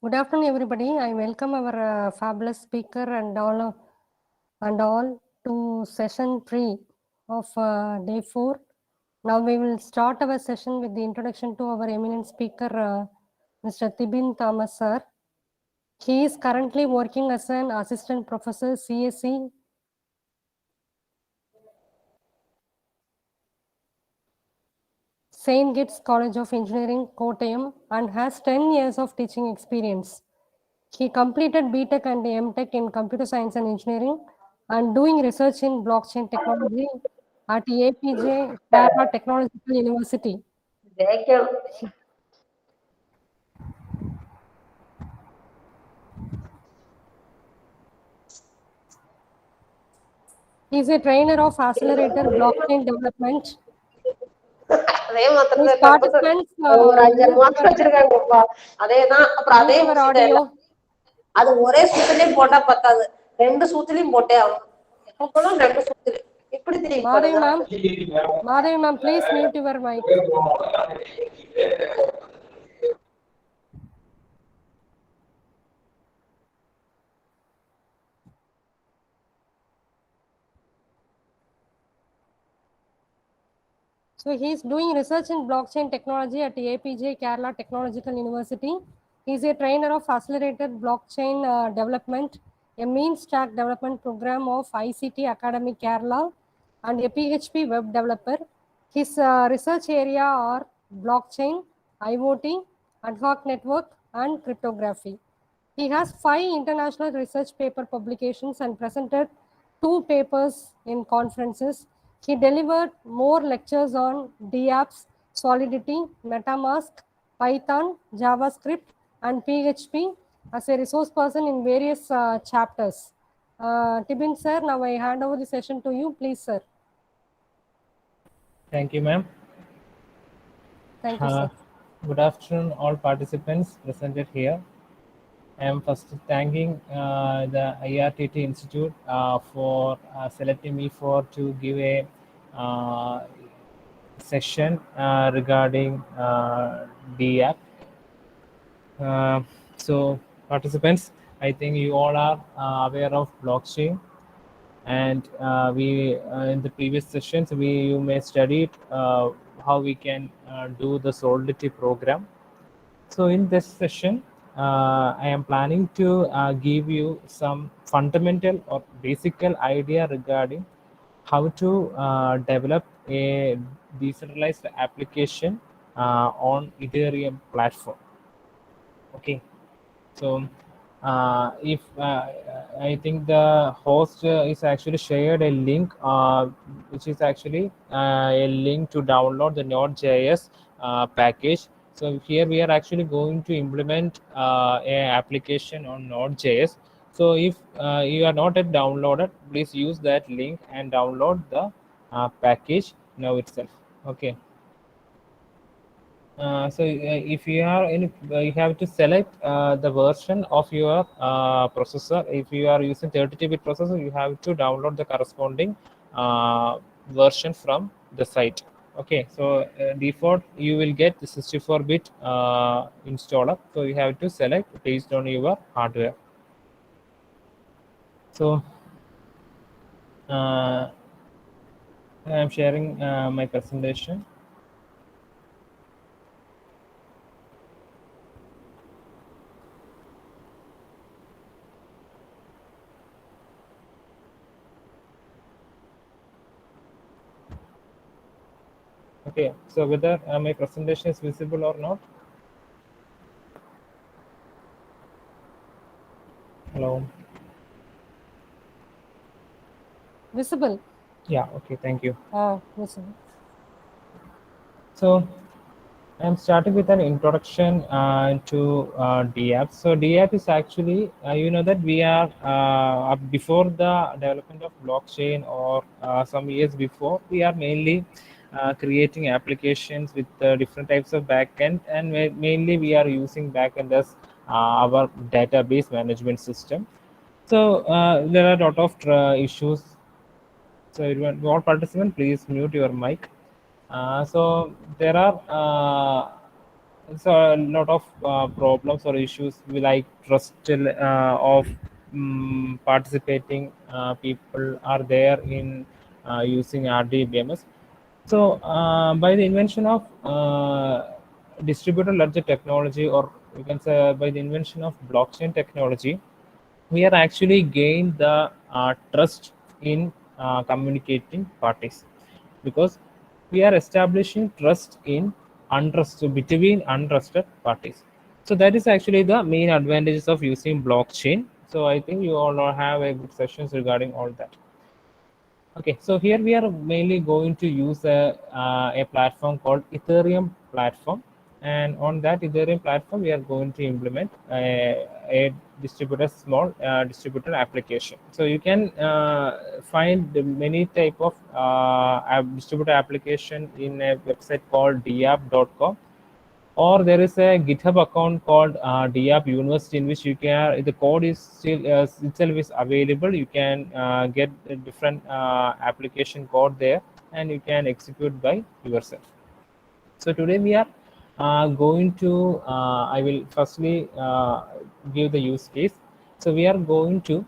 Good afternoon, everybody. I welcome our fabulous speaker and all to session 3 of day 4. Now we will start our session with the introduction to our eminent speaker, Mr. Tibin Thomas sir. He is currently working as an assistant professor CSE St. Kitts College of Engineering, Kottayam, and has 10 years of teaching experience. He completed BTech and MTech in Computer Science and Engineering and doing research in blockchain technology at APJ Kerala Technological University. He is a trainer of accelerator blockchain development. His participants ஒரு 5 மாசம் வச்சிருக்காங்கப்பா. அதேதான். அப்புறம் அதே audio. அது ஒரே சூத்திலையும் போட்டா பத்தாது, 2 சூத்திலையும் போட்டே ஆகும். எப்பவும் 2 சூத்தில இப்படி தெரியும். Madhavi ma'am, please mute your mic. So he is doing research in blockchain technology at APJ Kerala Technological University. He is a trainer of accelerated blockchain development, a mean stack development program of ICT Academy Kerala, and a PHP web developer. His research area are blockchain, IoT, ad hoc network, and cryptography. He has 5 international research paper publications and presented 2 papers in conferences. He delivered more lectures on DApps, Solidity, MetaMask, Python, JavaScript, and PHP as a resource person in various chapters. Tibin sir, now I hand over the session to you. Please, sir. Thank you, ma'am. Thank you, sir. Good afternoon, all participants presented here. I am first thanking the IRTT Institute for selecting me to give a session regarding DApp. So participants, I think you all are aware of blockchain, and we in the previous sessions you may studied how we can do the Solidity program. So in this session, I am planning to give you some fundamental or basic idea regarding how to develop a decentralized application on Ethereum platform. Okay, so if I think the host is actually shared a link which is actually a link to download the Node.js package. So here we are actually going to implement an application on Node.js. So if you are not yet downloaded, please use that link and download the package now itself. Okay. So if you are in, you have to select the version of your processor. If you are using 32-bit processor, you have to download the corresponding version from the site. Okay, so default you will get the 64-bit installer. So you have to select based on your hardware. So I am sharing my presentation. Okay, so whether my presentation is visible or not? Hello. Visible. Yeah, okay, thank you. Visible. So I'm starting with an introduction to DApp. So DApp is actually, you know that we are before the development of blockchain or some years before, we are mainly creating applications with different types of backend, and mainly we are using backend as our database management system. So there are a lot of issues. So everyone, all participants, please mute your mic. So there are so a lot of problems or issues like trust of participating people are there in using RDBMS. So by the invention of distributed ledger technology, or you can say by the invention of blockchain technology, we are actually gain the trust in communicating parties, because we are establishing trust in untrusted between untrusted parties. So that is actually the main advantages of using blockchain. So I think you all have a good sessions regarding all that. Okay, so here we are mainly going to use a platform called Ethereum platform, and on that Ethereum platform we are going to implement a distributed small distributed application. So you can find many type of distributed application in a website called dapp.com, or there is a GitHub account called DApp University, in which you can, the code is still itself is available. You can get a different application code there, and you can execute by yourself. So today we are going to I will firstly give the use case. So we are going to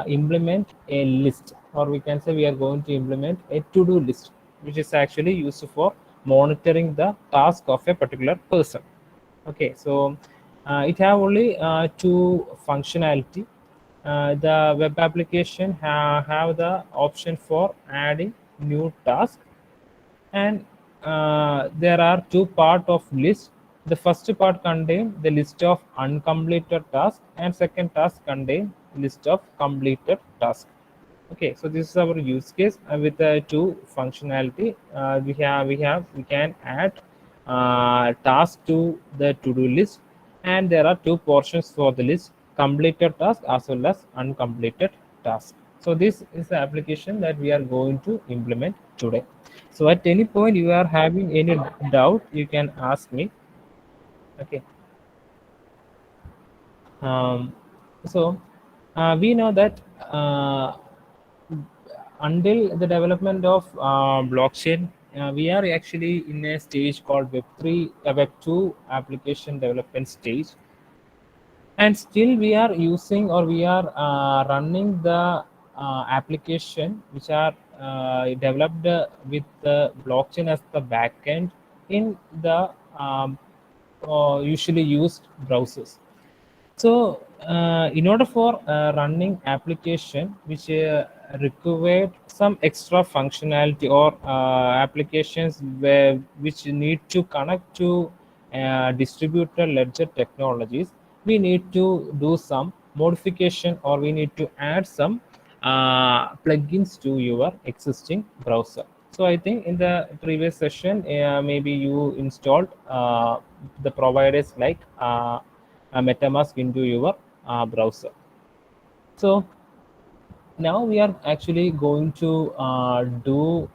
implement a list, or we can say we are going to implement a to-do list, which is actually used for monitoring the task of a particular person. Okay, so it have only two functionality. The web application have the option for adding new task, and there are two part of list. The first part contain the list of uncompleted tasks, and second task contain list of completed tasks. Okay, so this is our use case with the two functionality. We can add task to the to-do list, and there are two portions for the list: completed task as well as uncompleted task. So this is the application that we are going to implement today. So at any point you are having any doubt, you can ask me. Okay. So we know that until the development of blockchain, we are actually in a stage called Web3, Web2 application development stage, and still we are using, or we are running the application which are developed with the blockchain as the backend in the usually used browsers. So in order for running application which required some extra functionality, or applications which need to connect to distributed ledger technologies, we need to do some modification, or we need to add some plugins to your existing browser. So I think in the previous session, maybe you installed the providers like MetaMask into your browser. So now we are actually going to do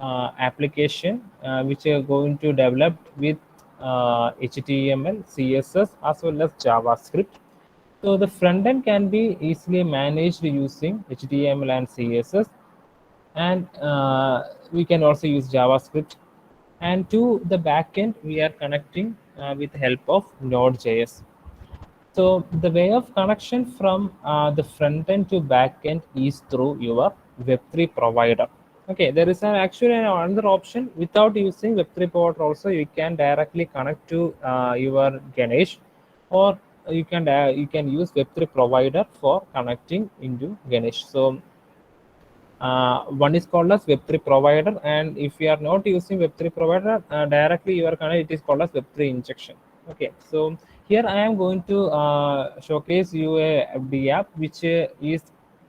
application which are going to develop with HTML, CSS as well as JavaScript. So the front end can be easily managed using HTML and CSS, and we can also use JavaScript. And to the backend, we are connecting with the help of Node.js. So the way of connection from the front end to back end is through your Web3 provider. Okay, there is actually another option. Without using Web3 provider also, you can directly connect to your Ganesh, or you can use Web3 provider for connecting into Ganesh. So one is called as Web3 provider, and if you are not using Web3 provider directly, you are connected, it is called as Web3 injection. Okay, so here I am going to showcase you a FD app which is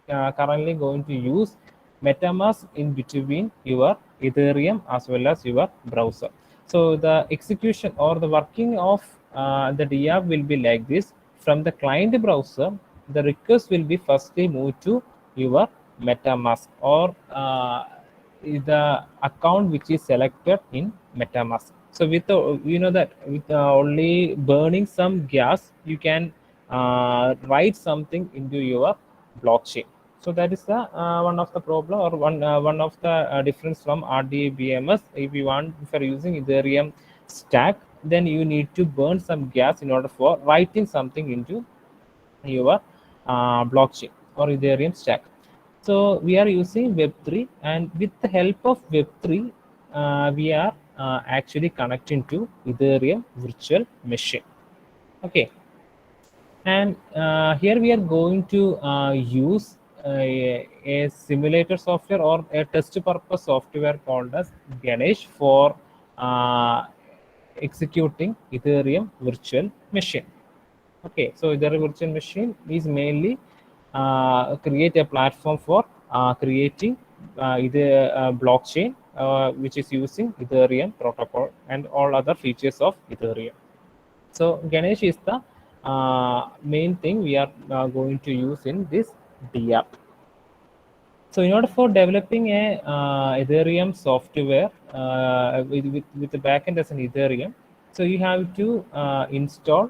currently going to use MetaMask in between your Ethereum as well as your browser. So the execution or the working of the DApp will be like this. From the client browser, the request will be firstly moved to your MetaMask, or the account which is selected in MetaMask. So with you know that with only burning some gas, you can write something into your blockchain. So that is the one of the problem, or one of the difference from RDBMS. If you want, if you're using Ethereum stack, then you need to burn some gas in order for writing something into your blockchain or Ethereum stack. So we are using Web3, and with the help of Web3, we are actually connecting to Ethereum virtual machine. Okay, and here we are going to use a simulator software or a test purpose software called as Ganesh for uh, executing Ethereum virtual machine. Okay, so the virtual machine is mainly create a platform for creating either blockchain which is using Ethereum protocol and all other features of Ethereum. So Ganesh is the main thing we are going to use in this DApp. So in order for developing a Ethereum software with the backend as an Ethereum, so you have to install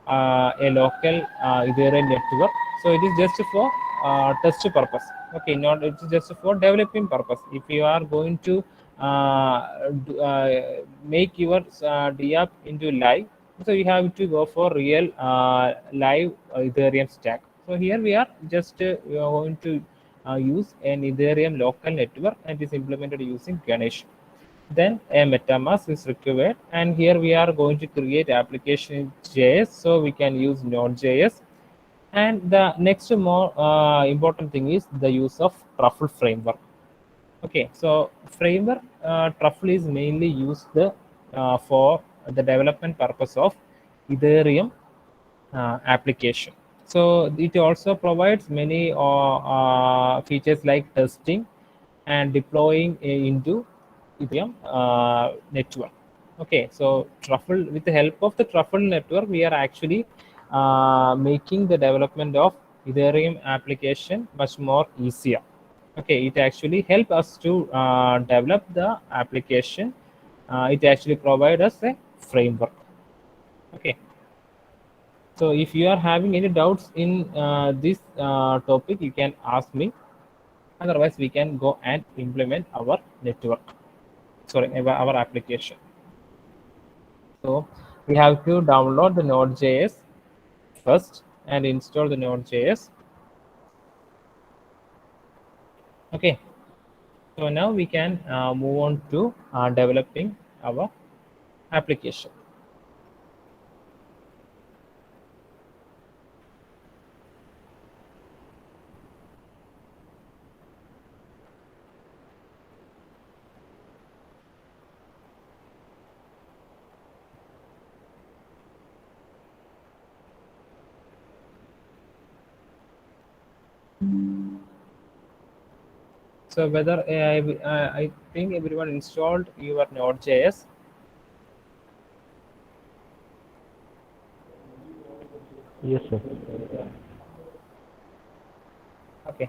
a local Ethereum network. So it is just for test purpose. Okay, not it's just for developing purpose. If you are going to make your DApp into live, so you have to go for real live Ethereum stack. So here we are just we are going to use an Ethereum local network, and is implemented using Ganesh. Then a MetaMask is required, and here we are going to create application in JS, so we can use Node.js. And the next more important thing is the use of Truffle framework. Okay, so framework Truffle is mainly used for the development purpose of Ethereum application. So it also provides many features like testing and deploying into Ethereum network. Okay, so Truffle, with the help of the Truffle network, we are actually making the development of Ethereum application much more easier. Okay, it actually help us to develop the application. It actually provide us a framework. Okay. So if you are having any doubts in this topic, you can ask me. Otherwise, we can go and implement our network. Sorry, our application. So we have to download the Node.js first and install the Node.js. Okay. So now we can move on to developing our application. So whether I think everyone installed your Node.js. Yes, sir. Okay.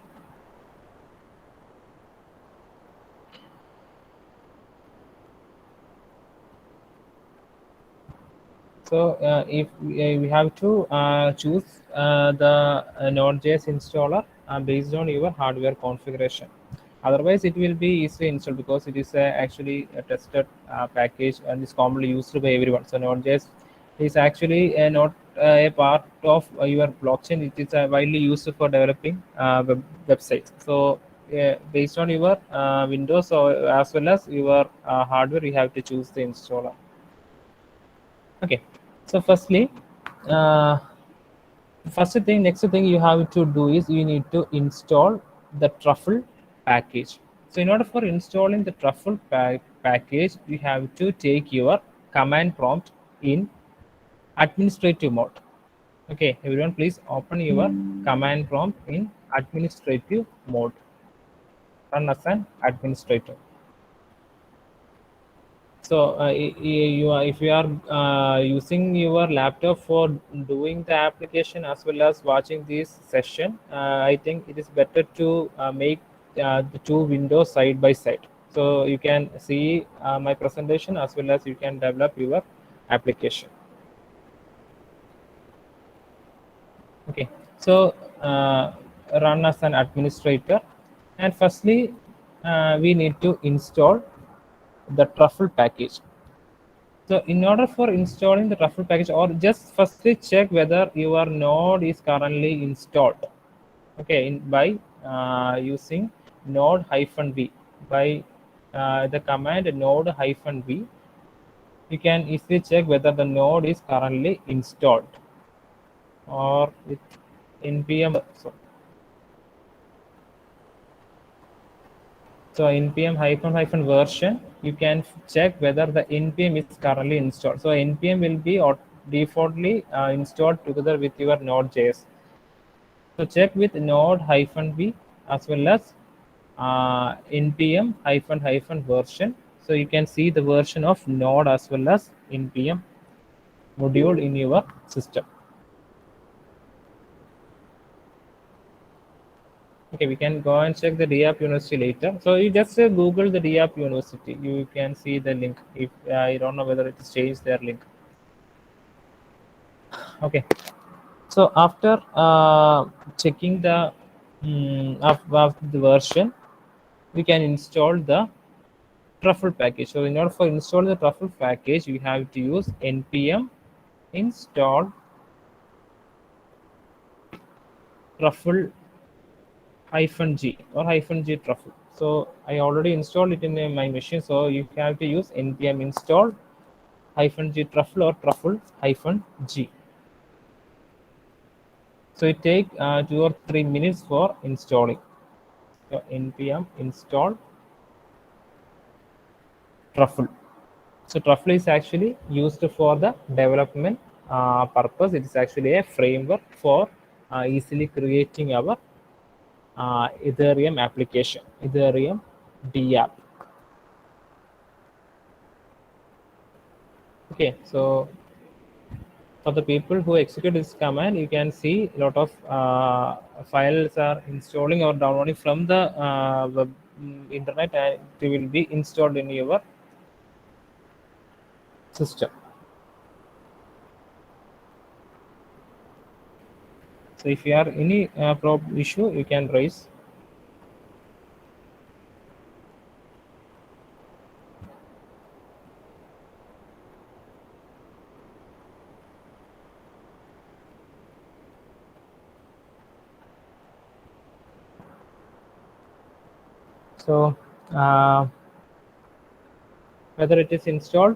So if we have to choose the Node.js installer based on your hardware configuration. Otherwise, it will be easily installed because it is actually a tested package and is commonly used by everyone. So Node.js is actually not a part of your blockchain. It is widely used for developing websites. So based on your Windows or as well as your hardware, you have to choose the installer. Okay, so firstly, uh, next thing you have to do is you need to install the Truffle package. So in order for installing the Truffle package, you have to take your command prompt in administrative mode. Okay, everyone, please open your command prompt in administrative mode. Run as an administrator. So if you are using your laptop for doing the application as well as watching this session, I think it is better to make the two windows side by side. So you can see my presentation as well as you can develop your application. Okay, so run as an administrator, and firstly we need to install the Truffle package. So in order for installing the Truffle package, or just firstly check whether your node is currently installed. Okay, by using node-v, by the command node-v, you can easily check whether the node is currently installed, or with npm. So npm hyphen version, you can check whether the npm is currently installed. So npm will be defaultly installed together with your node.js. So check with node-v as well as npm hyphen version. So you can see the version of node as well as npm module in your system. Okay, we can go and check the DApp University later. So you just Google the DApp University. You can see the link. If I don't know whether it has changed their link. Okay. So after checking the of the version, we can install the Truffle package. So in order for installing the Truffle package, you have to use npm install Truffle -g or -g Truffle. So I already installed it in my machine. So you have to use npm install -g Truffle or Truffle -g. So it take 2 or 3 minutes for installing. So npm install Truffle. So Truffle is actually used for the development purpose. It is actually a framework for easily creating our Ethereum application, Ethereum DApp. Okay, so for the people who execute this command, you can see a lot of files are installing or downloading from the web internet, and it will be installed in your system. So if you have any issue, you can raise. So whether it is installed,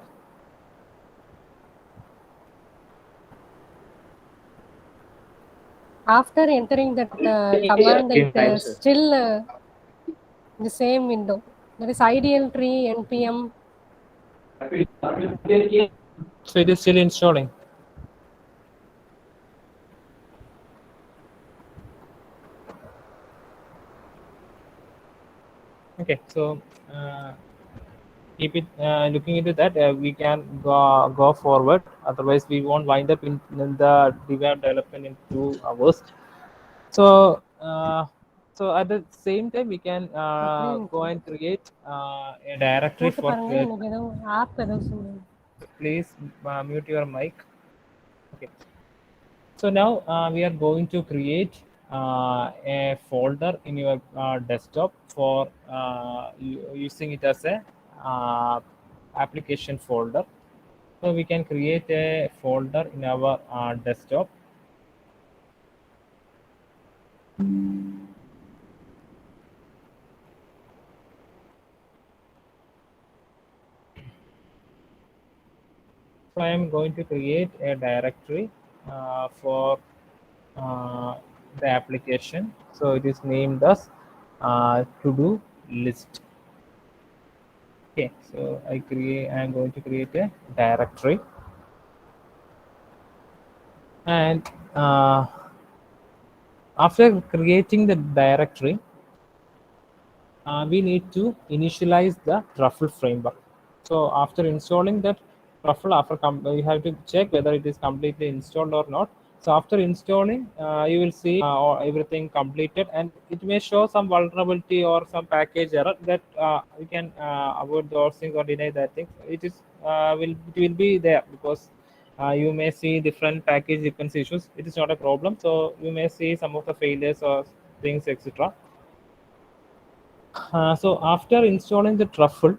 After entering that command, it still the same window. That is ideal tree npm. so it is still installing. Okay, so keep it looking into that. We can go forward. Otherwise, we won't wind up in the development in 2 hours. So so at the same time, we can go and create a directory போட்டு for. பாருங்க, எனக்கு ஏதோ app ஏதோ சொல்லுங்க. Please mute your mic. Okay. So now we are going to create a folder in your desktop for using it as a application folder. So we can create a folder in our desktop. So I am going to create a directory for the application. So it is named as to-do list. Okay, so I am going to create a directory, and after creating the directory, we need to initialize the Truffle framework. So after installing that Truffle, you have to check whether it is completely installed or not. So after installing, you will see everything completed, and it may show some vulnerability or some package error that you can avoid those things or deny that thing. It will be there because you may see different package dependency issues. It is not a problem. So you may see some of the failures or things, etc. So after installing the Truffle,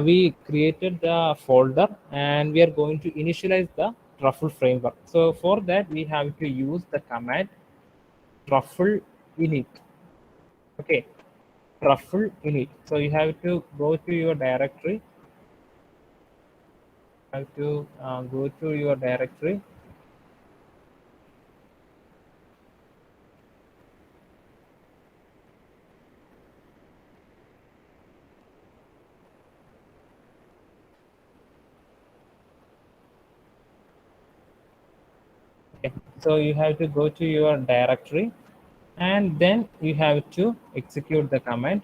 we created the folder and we are going to initialize the Truffle framework. So for that, we have to use the command Truffle init. Okay, Truffle init. So you have to go to your directory. Have to go to your directory. Okay, so you have to go to your directory, and then you have to execute the command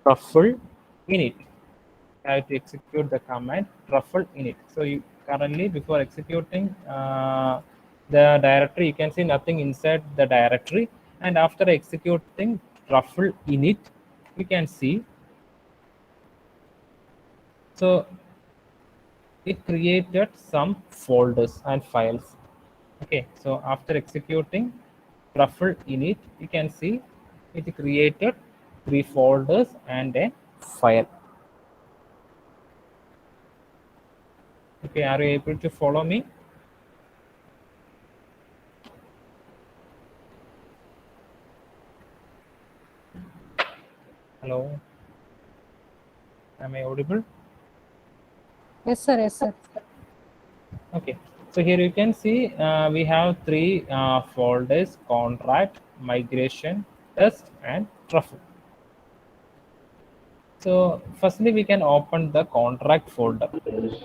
Truffle init. Have to execute the command truffle init. So you currently, before executing the directory, you can see nothing inside the directory, and after executing truffle init, you can see, so it created some folders and files. Okay, so after executing truffle init, you can see it created 3 folders and a file. Okay, are you able to follow me? Hello, am I audible? Yes, sir. Yes, sir. Okay, so here you can see we have 3 folders: contract, migration, test, and truffle. So firstly, we can open the contract folder.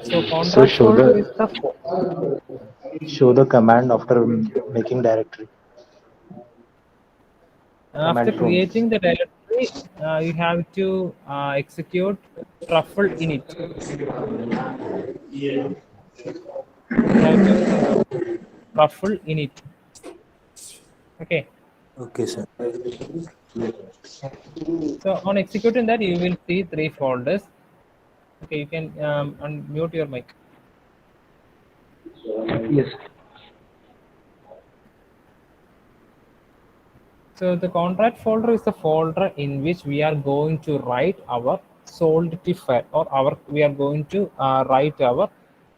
So contract show folder the is the show the command after making directory. after Command prompt. creating the directory, you have to execute truffle init. You have to truffle init. Okay. Okay, sir. So on executing that, you will see 3 folders. Okay, you can unmute your mic. Yes. So the contract folder is the folder in which we are going to write our Solidity file, or we are going to write our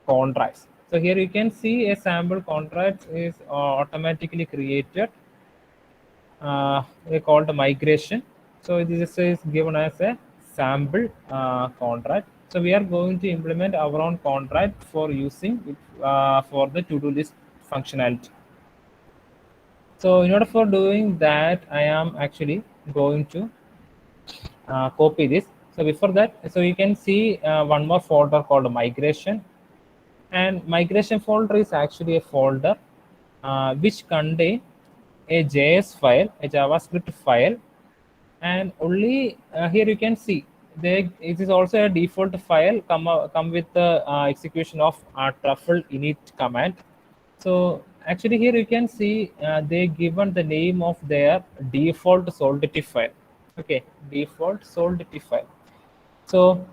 contracts. So here you can see a sample contract is automatically created. We call the migration. So this is given as a sample contract. So we are going to implement our own contract for using it for the to-do list functionality. So in order for doing that, I am actually going to copy this. So before that, so you can see one more folder called migration, and migration folder is actually a folder which contain a JS file, a JavaScript file, and only here you can see it is also a default file come with the execution of truffle init command. So actually here you can see they given the name of their default Solidity file. Okay, default Solidity file. So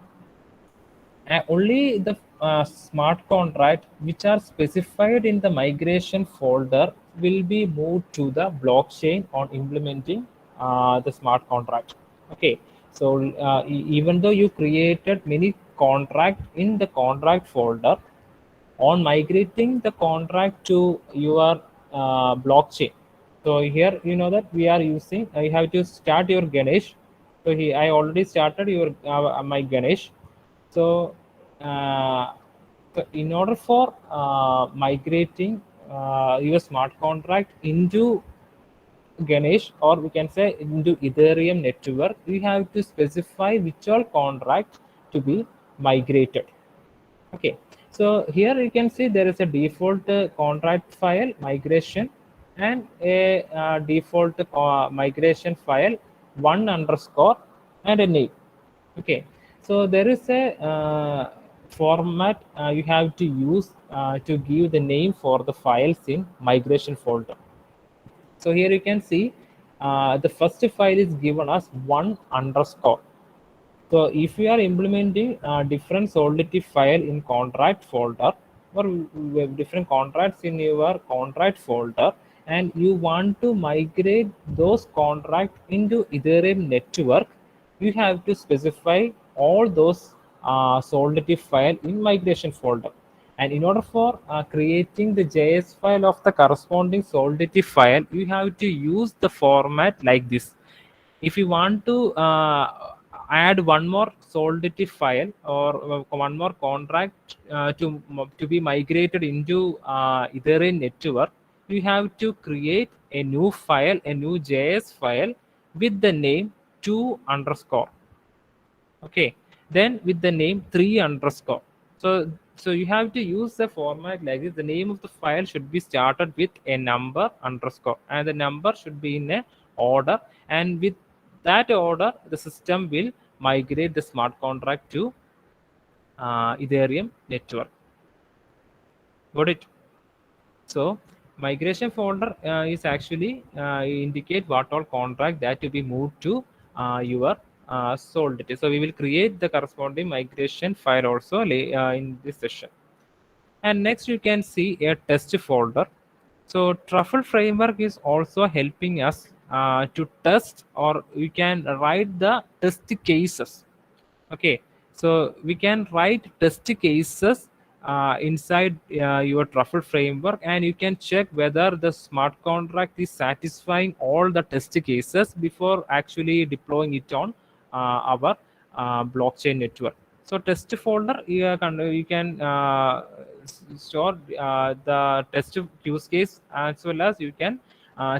only the smart contract which are specified in the migration folder will be moved to the blockchain on implementing the smart contract. Okay, so even though you created many contract in the contract folder, on migrating the contract to your blockchain. So here you know that we are using, you have to start your Ganesh. So here I already started your my Ganesh. So, so in order for migrating your smart contract into Ganesh, or we can say into Ethereum network, we have to specify which all contract to be migrated. Okay, so here you can see there is a default contract file migration and a default migration file 1 underscore and a name. Okay, so there is a format you have to use to give the name for the files in migration folder. So here you can see the first file is given as 1_. So if you are implementing different Solidity file in contract folder or different contracts in your contract folder, and you want to migrate those contracts into Ethereum network, you have to specify all those Solidity file in migration folder. And in order for creating the JS file of the corresponding Solidity file, you have to use the format like this. If you want to add one more Solidity file or one more contract to be migrated into Ethereum network, you have to create a new file, a new JS file with the name 2_. Okay, then with the name 3_. So you have to use the format like this. The name of the file should be started with a number underscore, and the number should be in a order, and with that order the system will migrate the smart contract to Ethereum network. Got it? So migration folder is actually indicate what all contract that to be moved to your Solidity. So we will create the corresponding migration file also in this session. And next you can see a test folder. So Truffle framework is also helping us to test, or we can write the test cases. Okay, so we can write test cases inside your Truffle framework, and you can check whether the smart contract is satisfying all the test cases before actually deploying it on our blockchain network. So test folder, you can store the test use case, as well as you can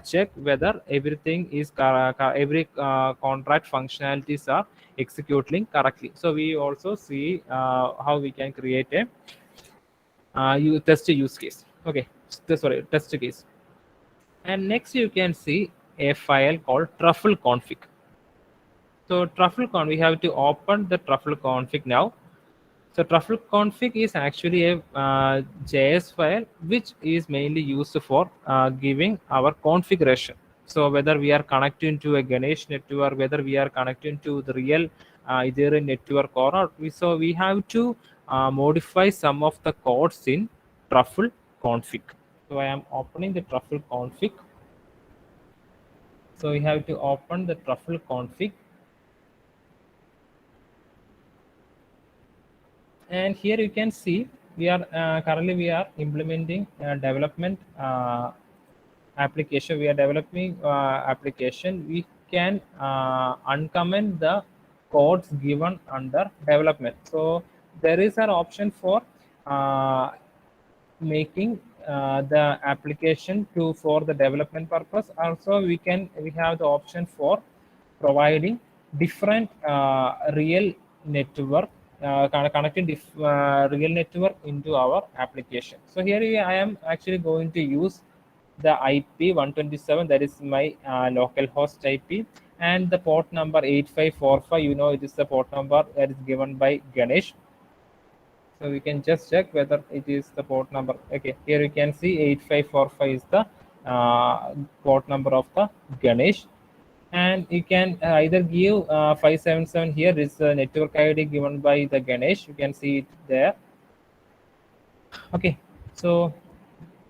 check whether everything is every contract functionalities are executing correctly. So we also see how we can create a test use case. Okay, sorry, test case. And next you can see a file called truffle config. So truffle config, we have to open the truffle config now. So truffle config is actually a JS file which is mainly used for giving our configuration. So whether we are connecting to a Ganesh network, whether we are connecting to the real Ethereum network or not, so we have to modify some of the codes in truffle config. So I am opening the truffle config. So we have to open the truffle config. And here you can see we are currently we are implementing development application. We are developing application. We can uncomment the codes given under development. So there is an option for making the application to for the development purpose. Also we have the option for providing different real network connecting real network into our application. So here I am actually going to use the IP 127, that is my local host IP, and the port number 8545. You know, it is the port number that is given by Ganesh. So we can just check whether it is the port number. Okay, here you can see 8545 is the port number of the Ganesh. And you can either give 577 here is the network ID given by the Ganesh. You can see it there. Okay, so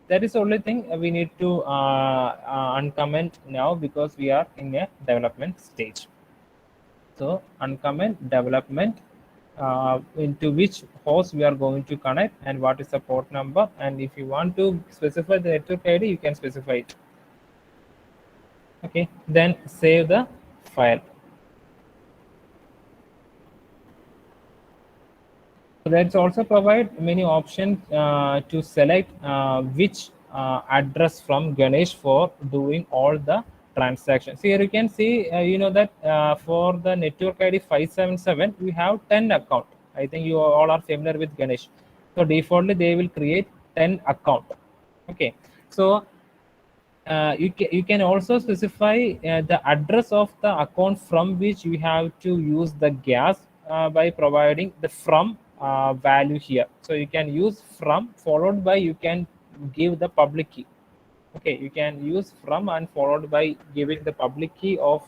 that is the only thing we need to uncomment now, because we are in a development stage. So uncomment development into which host we are going to connect and what is the port number, and if you want to specify the network ID, you can specify it. Okay, then save the file. So that's also provide many options to select which address from Ganesh for doing all the transactions. Here you can see, you know that for the network ID 577, we have 10 account. I think you all are familiar with Ganesh. So defaultly they will create 10 account. Okay, so you can also specify the address of the account from which you have to use the gas by providing the from value here. So you can use from followed by, you can give the public key. Okay, you can use from and followed by giving the public key of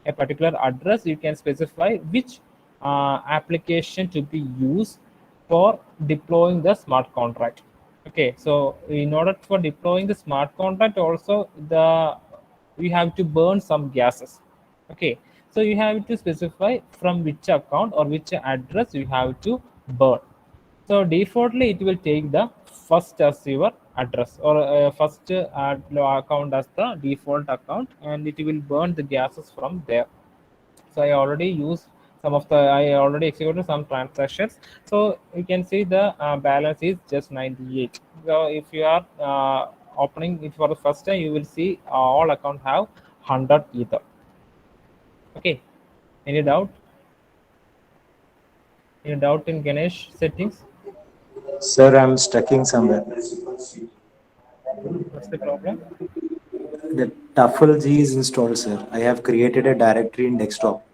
a particular address. You can specify which application to be used for deploying the smart contract. Okay, so in order for deploying the smart contract, also you have to burn some gases. Okay, so you have to specify from which account or which address you have to burn. So defaultly, it will take the first as your address, or first account as the default account, and it will burn the gases from there. So I already used I already executed some transactions. So you can see the balance is just 98. So if you are opening it for the first time, you will see all account have 100 ether. Okay, any doubt? Any doubt in Ganesh settings? Sir, I'm stucking somewhere. What's the problem? The Tuffle G is installed, sir. I have created a directory in desktop.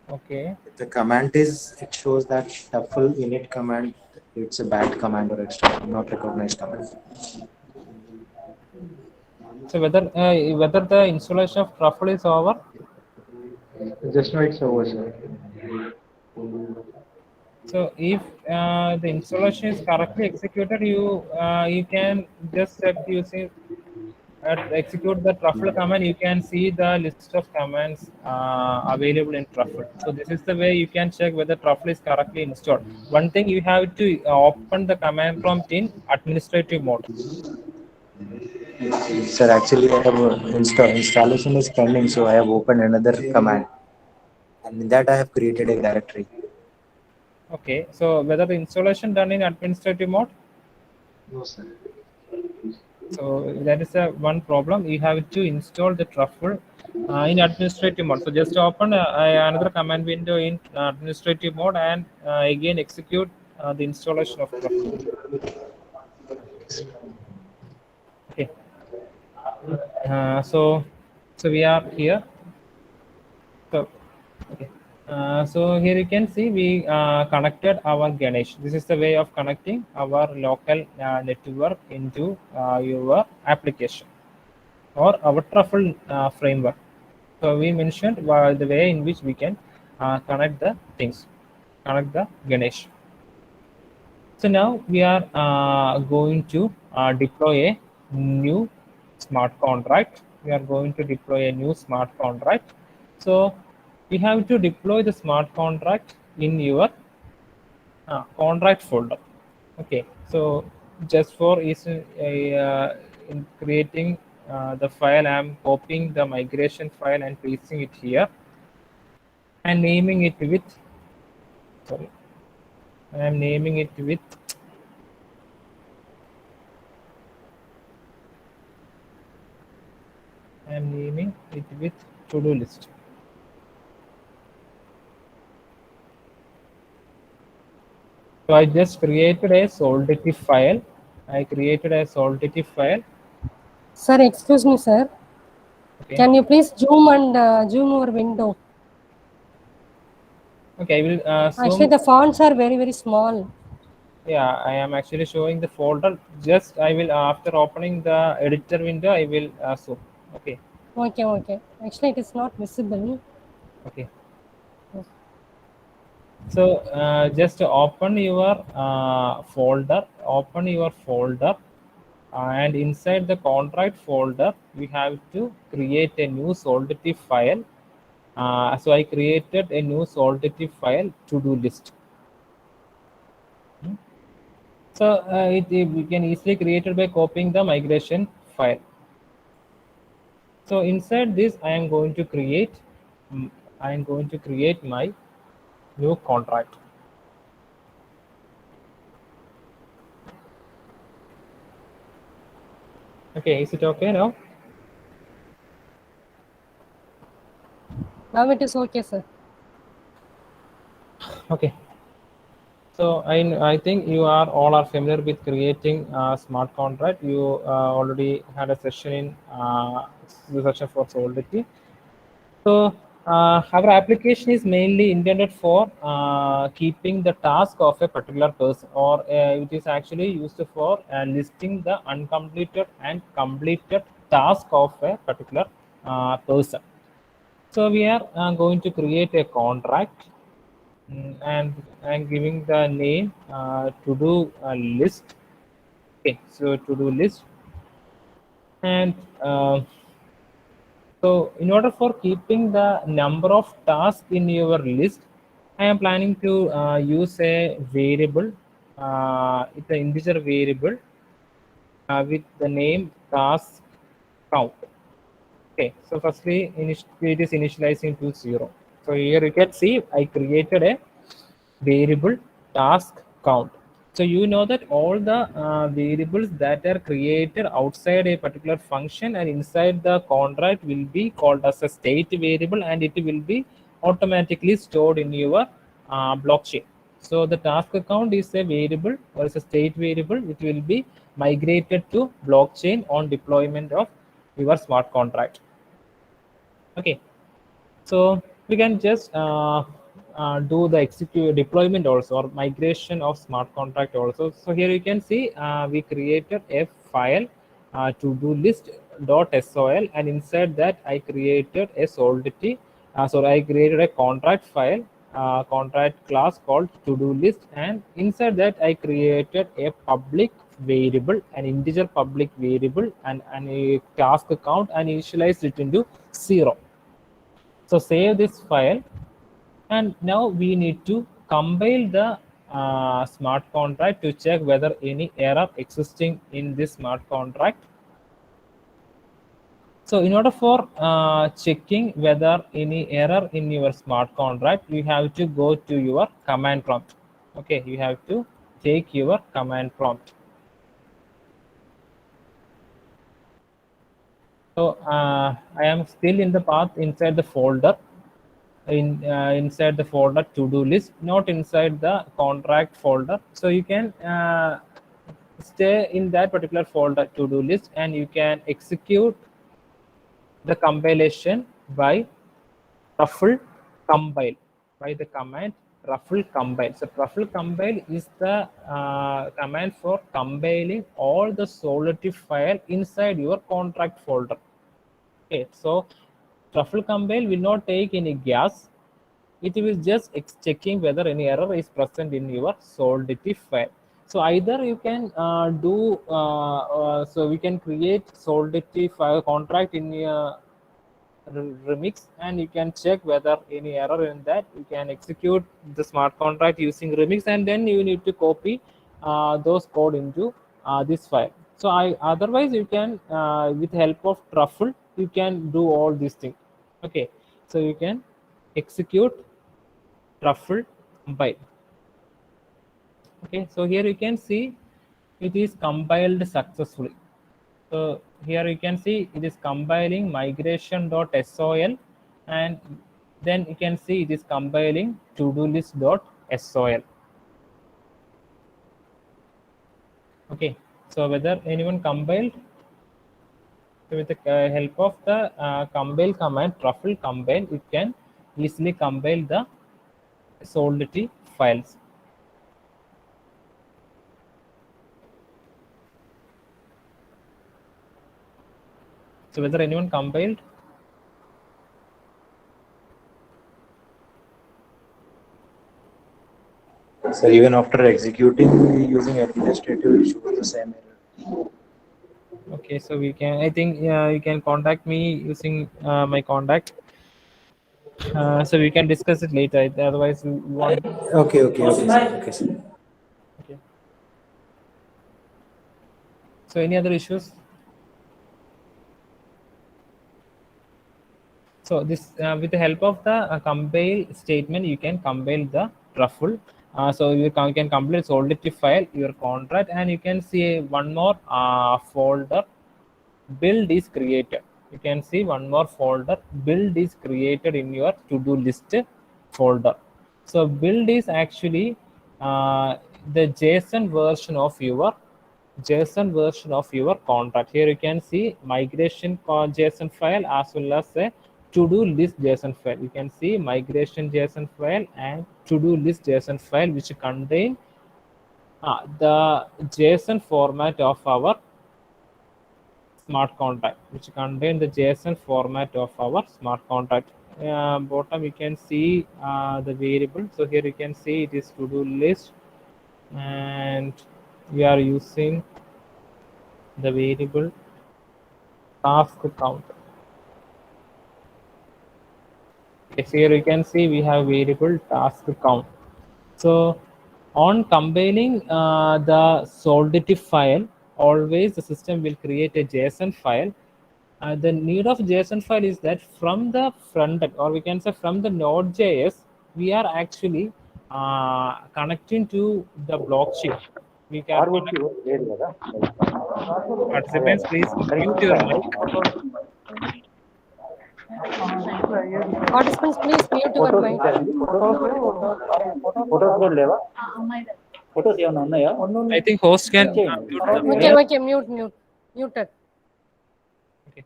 Okay. The command is, it shows that Tuffle init command, it's a bad command or extra, not recognized command. So whether the installation of Truffle is over? Just now it's over, sir. So if the installation is correctly executed, you can just check using execute the Truffle command. You can see the list of commands available in Truffle. So this is the way you can check whether Truffle is correctly installed. One thing, you have to open the command prompt in administrative mode. Sir, actually I have installation is pending, so I have opened another command. And in that I have created a directory. Okay, so whether the installation done in administrative mode? No, sir. So that is one problem. You have to install the Truffle in administrative mode. So just open another command window in administrative mode, and again execute the installation of Truffle. Okay. So we are here. So okay. So here you can see we connected our Ganesh. This is the way of connecting our local network into your application or our Truffle framework. So we mentioned the way in which we can connect the things, connect the Ganesh. So now we are going to deploy a new smart contract. We are going to deploy a new smart contract. So we have to deploy the smart contract in your contract folder. Okay, so just for ease in creating the file, I'm copying the migration file and pasting it here and naming it with, sorry, I am naming it with to-do list. So I just created a Solidity file. Sir, excuse me, sir. Okay. Can you please zoom your window? Okay, I will zoom. Actually, the fonts are very, very small. Yeah, I am actually showing the folder. Just I will, after opening the editor window, I will zoom. Okay. Okay. Actually, it is not visible. Okay. So just open your folder. And inside the contract folder, we have to create a new Solidity file. So I created a new Solidity file to-do list. So we can easily create it by copying the migration file. So inside this, I am going to create my new contract. Okay, is it okay now? Now it is okay, sir. Okay. So I think you all are familiar with creating smart contract. You already had a session in the session for Solidity. So our application is mainly intended for keeping the task of a particular person, or it is actually used for listing the uncompleted and completed task of a particular person. So we are going to create a contract, and giving the name to do list. Okay, so to do list, and so in order for keeping the number of tasks in your list, I am planning to use a variable. It's an integer variable with the name task count. Okay, so firstly, it is initializing to 0. So here you can see I created a variable task count. So you know that all the variables that are created outside a particular function and inside the contract will be called as a state variable, and it will be automatically stored in your blockchain. So the task count is a variable or is a state variable. It will be migrated to blockchain on deployment of your smart contract. Okay, so we can just do the execute deployment also, or migration of smart contract also. So here you can see we created a file to do list.sol, and inside that I created a solidity. I created a contract file, contract class called to do list, and inside that I created a public variable, an integer public variable, and a task count, and initialized it into 0. So save this file, and now we need to compile the smart contract to check whether any error existing in this smart contract. So in order for checking whether any error in your smart contract, you have to go to your command prompt. Okay, you have to take your command prompt. So I am still in the path inside the folder, inside the folder to-do list, not inside the contract folder. So you can stay in that particular folder to-do list, and you can execute the compilation by truffle compile, by the command truffle compile. So truffle compile is the command for compiling all the solidity file inside your contract folder. Okay, so truffle compile will not take any gas. It will just checking whether any error is present in your solidity file. So either you can so we can create solidity file contract in your Remix, and you can check whether any error in that. You can execute the smart contract using Remix, and then you need to copy those code into this file. So otherwise you can with help of truffle you can do all these things. Okay, so you can execute truffle compile. Okay, so here you can see it is compiled successfully. So here you can see it is compiling migration.sol, and then you can see it is compiling to-do list.sol. Okay, so whether anyone compiled, so with the help of the compile command, truffle compile, you can easily compile the solidity files. So whether anyone compiled? So even after executing using administrative, it shows the same error. Okay, so we can, I think you can contact me using my contact. So we can discuss it later. Otherwise, we want. Okay, sir. Okay. So any other issues? So this with the help of the compile statement, you can compile the truffle. So you can compile solidity file, your contract, and you can see one more folder build is created. You can see one more folder build is created in your to-do list folder. So build is actually the JSON version of your contract. Here you can see migration JSON file as well as a to-do list JSON file. You can see migration JSON file and to-do list JSON file, which contain the JSON format of our smart contract, which contain the JSON format of our smart contract. Bottom you can see the variable. So here you can see it is to-do list, and we are using the variable task count. Yes, here you can see we have variable task count. So on compiling the Solidity file, always the system will create a JSON file. The need of JSON file is that from the front end, or we can say from the Node.js, we are actually connecting to the blockchain. We can participants, please mute your mic. Participants, please mute your mic. I think host can mute the mic. Okay, muted. Okay.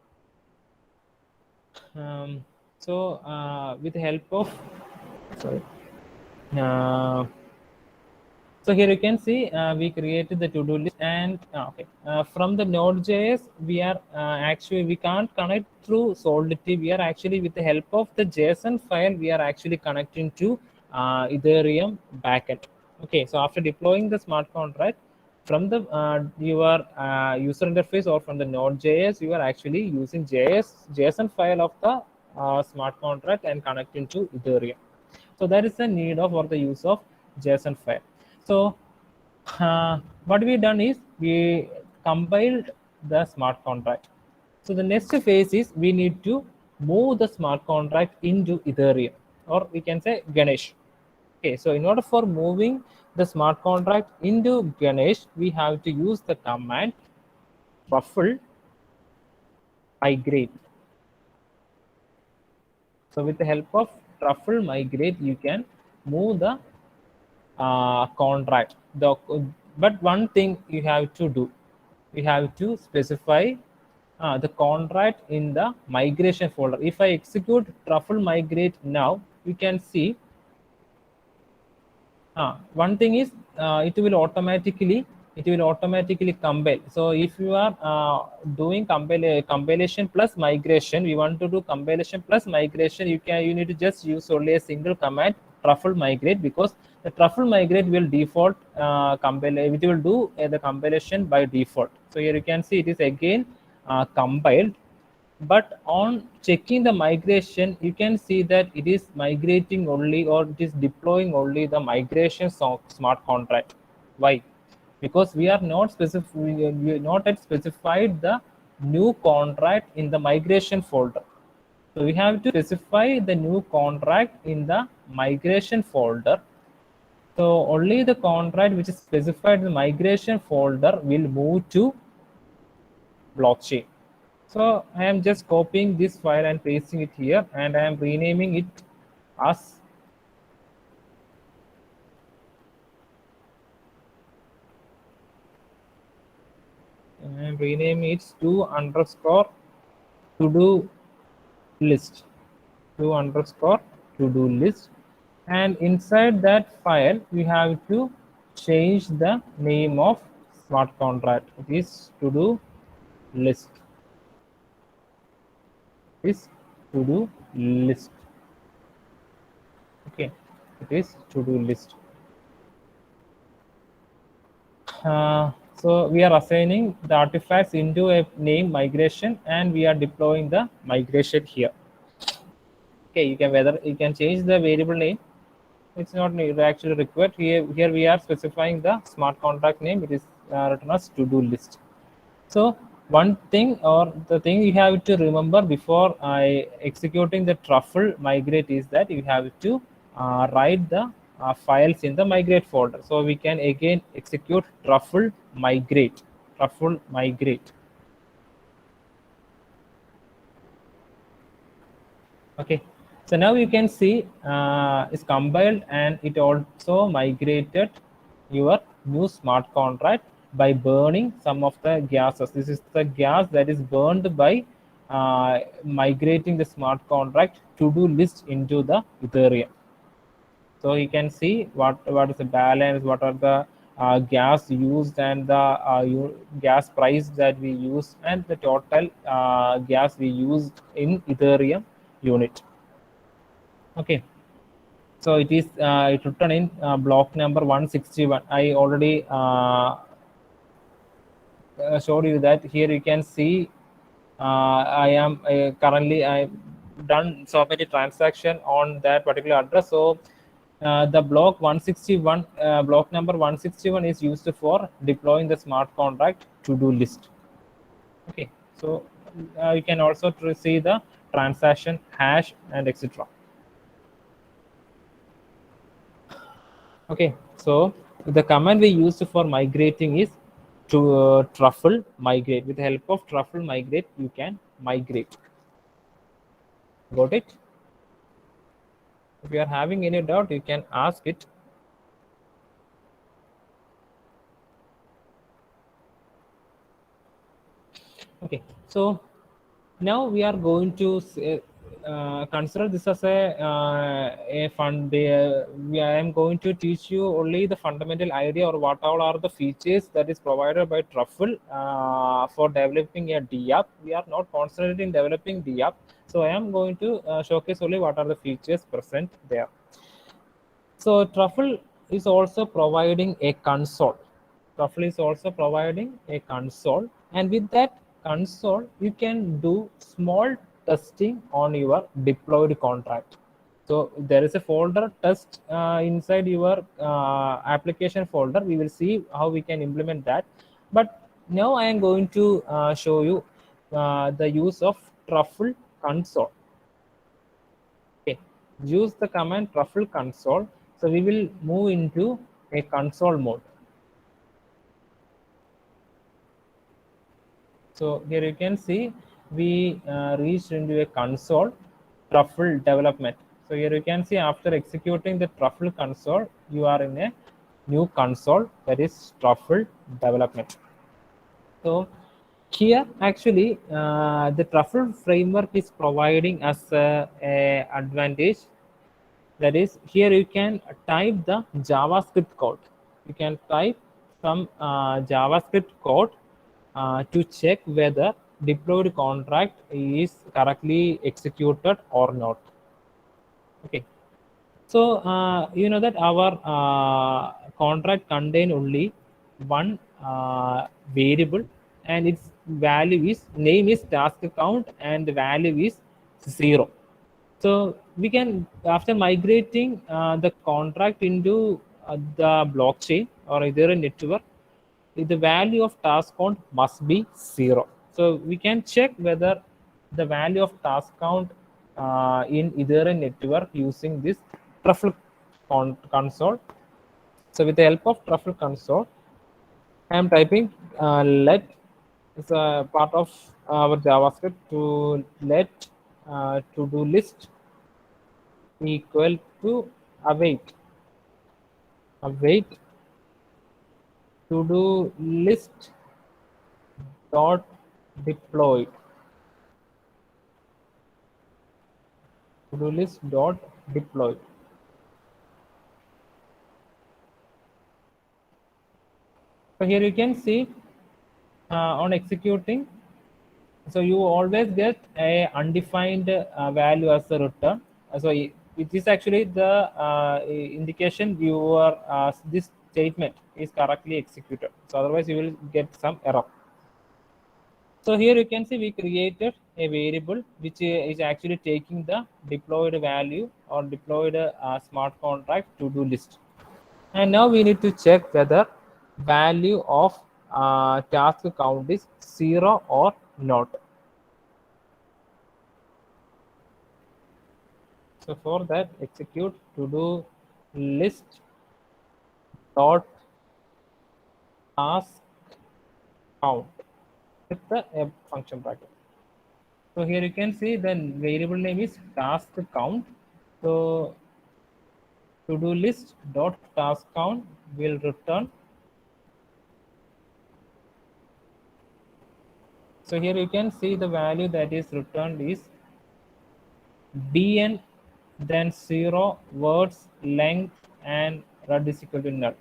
With the help of so here you can see we created the to-do list, and from the Node.js we are actually we can't connect through Solidity. We are actually, with the help of the JSON file, we are actually connecting to Ethereum backend. Okay, so after deploying the smart contract from the your user interface or from the Node.js, you are actually using JSON file of the smart contract and connecting to Ethereum. So that is the need of or the use of JSON file. So what we done is we compiled the smart contract. So the next phase is we need to move the smart contract into Ethereum, or we can say Ganesh. Okay, so in order for moving the smart contract into Ganesh, we have to use the command truffle migrate. So with the help of truffle migrate, you can move the contract. But one thing you have to do, you have to specify the contract in the migration folder. If I execute truffle migrate now, you can see one thing is it will automatically compile. So if you are doing compilation plus migration, we want to do compilation plus migration, you need to just use only a single command, truffle migrate, because the truffle migrate will default compile, it will do the compilation by default. So here you can see it is again compiled, but on checking the migration, you can see that it is migrating only, or it is deploying only the migration smart contract. Why? Because we are not yet specified the new contract in the migration folder. So we have to specify the new contract in the migration folder. So only the contract which is specified in the migration folder will move to blockchain. So I am just copying this file and pasting it here, and I am renaming it as to list, to-do list, and inside that file we have to change the name of smart contract. It is to-do list. Is to-do list. Okay, it is to-do list. So we are assigning the artifacts into a name migration, and we are deploying the migration here. Okay, you can change the variable name. It's not actually required here. Here we are specifying the smart contract name. It is written as to-do list. So one thing, or the thing you have to remember before executing the truffle migrate, is that you have to write the files in the migrate folder. So we can again execute truffle migrate. Okay, so now you can see it's compiled, and it also migrated your new smart contract by burning some of the gases. This is the gas that is burned by migrating the smart contract to-do list into the Ethereum. So you can see what is the balance, what are the gas used, and the gas price that we use, and the total gas we used in Ethereum unit. Okay, so it is it written in block number 161. I already showed you that. Here you can see I am currently I done so many transaction on that particular address. So the block 161, block number 161 is used for deploying the smart contract to-do list. Okay, so you can also see the transaction hash and etc. Okay, so the command we used for migrating is to truffle migrate. With the help of truffle migrate, you can migrate. Got it? If you are having any doubt, you can ask it. Okay, so now we are going to consider this as a fund. I am going to teach you only the fundamental idea or what all are the features that is provided by Truffle for developing a DApp. We are not concentrating in developing DApp, so I am going to showcase only what are the features present there. So Truffle is also providing a console. Truffle is also providing a console, and with that console, you can do small testing on your deployed contract. So there is a folder test inside your application folder. We will see how we can implement that. But now I am going to show you the use of Truffle console. Okay, use the command truffle console. So we will move into a console mode. So here you can see we reached into a console truffle development. So here you can see after executing the truffle console, you are in a new console, that is truffle development. So here actually the truffle framework is providing us a advantage. That is, here you can type the JavaScript code. You can type some JavaScript code to check whether deployed contract is correctly executed or not. Okay, so you know that our contract contain only one variable, and its value is name is task count and the value is 0. So we can, after migrating the contract into the blockchain or either a network, the value of task count must be 0. So we can check whether the value of task count in either a network using this truffle console. So with the help of truffle console, I am typing let is a part of our JavaScript to let to-do list equal to await to-do list dot deployed to-do list dot deployed. So here you can see on executing, so you always get a undefined value as a return. So it is actually the indication your this statement is correctly executed. So otherwise you will get some error. So here you can see we created a variable which is actually taking the deployed value or deployed smart contract to-do list. And now we need to check whether value of task count is 0 or not. So for that, execute to-do list dot task count with the function bracket. So here you can see the variable name is task count. So to-do list dot task count will return So here you can see the value that is returned is bn, then 0, words, length, and red is equal to null.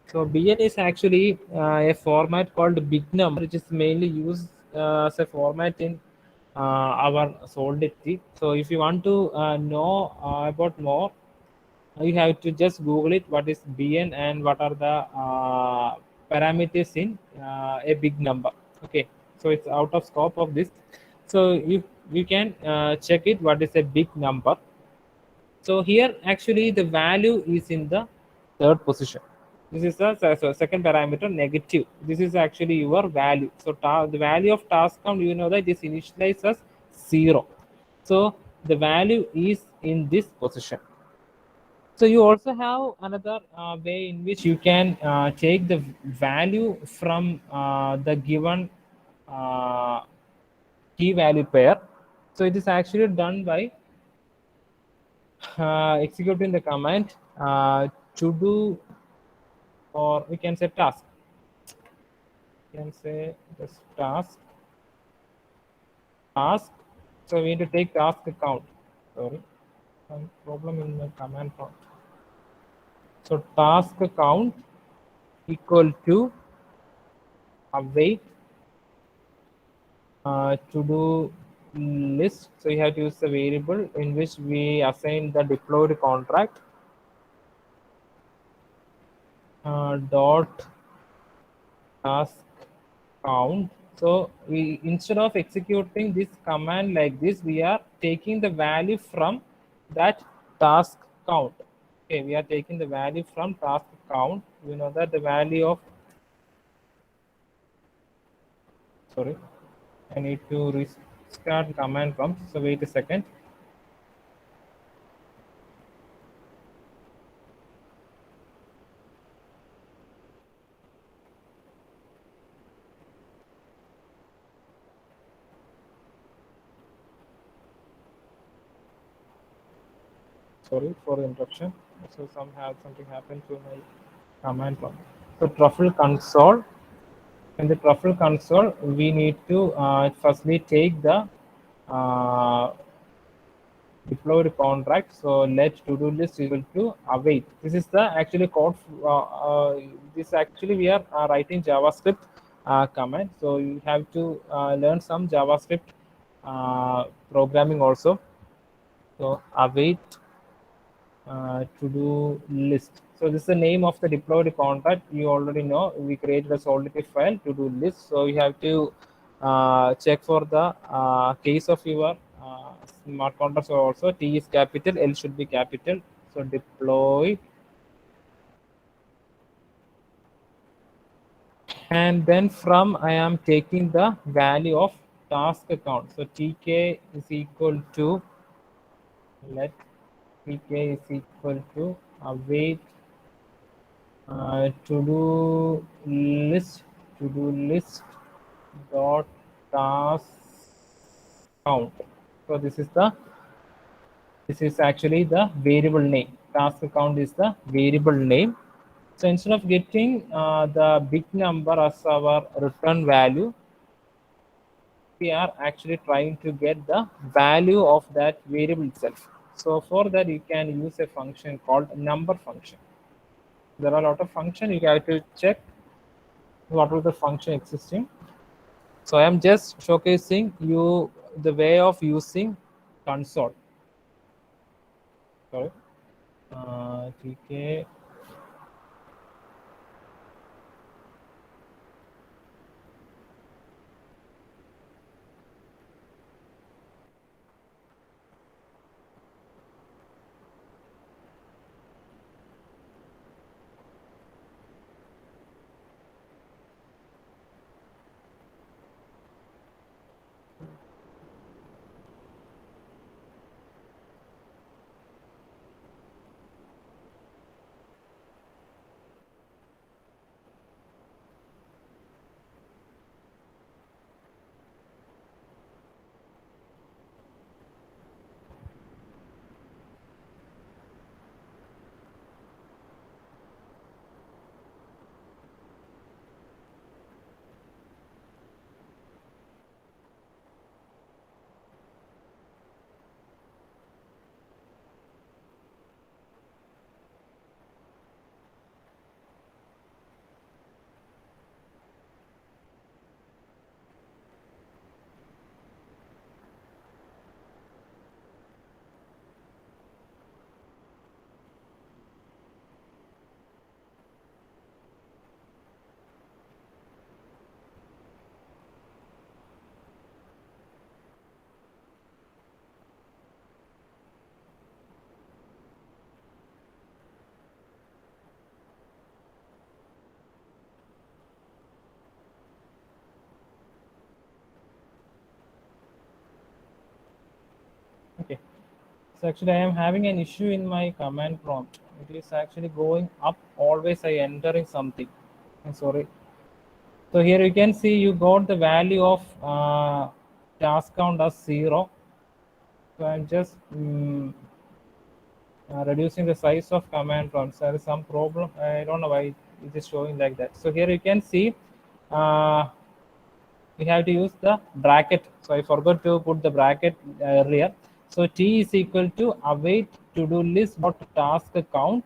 So bn is actually a format called big number, which is mainly used as a format in our Solidity. So if you want to know about more, you have to just Google it. What is bn and what are the parameters in a big number? Okay, so it's out of scope of this. So you can check it. What is a big number? So here actually the value is in the third position. This is the second parameter, negative. This is actually your value. So the value of task count, you know that is initialized as 0. So the value is in this position. So you also have another way in which you can take the value from the given uh, key value pair. So it is actually done by executing the command to do, or we can say task. We can say this task. So we need to take task count. Sorry, some problem in the command prompt. So task count equal to await to do list. So you have to use the variable in which we assign the deployed contract dot task count. So we, instead of executing this command like this, we are taking the value from that task count. Okay, we are taking the value from task count. You know that the value of, sorry, I need to restart command prompt. So wait a second. Sorry for the interruption. So something happened to my command prompt. So truffle console. In the truffle console, we need to firstly take the uh, deployed contract. So let to-do list equal to await. This is the actually code. This actually we are writing JavaScript command. So you have to learn some JavaScript programming also. So await to do list. So this is the name of the deployed contract. You already know we created a Solidity file to do list. So you have to check for the case of your smart contracts also. T is capital, L should be capital. So deploy, and then from I am taking the value of task count. So tk is equal to, let tk is equal to await to do list dot task count. So this is actually the variable name. Task count is the variable name. So instead of getting the big number as our return value, we are actually trying to get the value of that variable itself. So for that, you can use a function called number function. There are a lot of functions. You have to check what are the function existing. So I am just showcasing you the way of using console. Sorry, tk. So actually I am having an issue in my command prompt. It is actually going up always I entering something. I'm sorry. So here you can see you got the value of task count as 0. So I'm just reducing the size of command prompts. There is some problem. I don't know why it is showing like that. So here you can see we have to use the bracket. So I forgot to put the bracket earlier. So T is equal to await to do list dot task count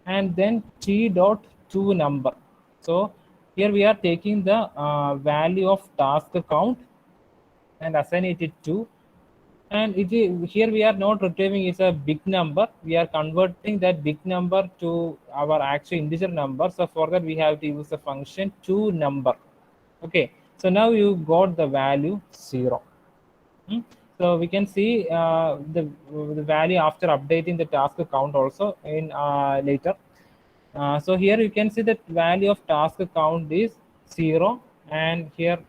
and then T dot to number. So here we are taking the value of task count and assign it to, and it is, here we are not retrieving is a big number, we are converting that big number to our actual integer number. So for that we have to use the function to number. Okay, so now you got the value 0. So we can see the value after updating the task count also in later. So here you can see that value of task count is 0, and here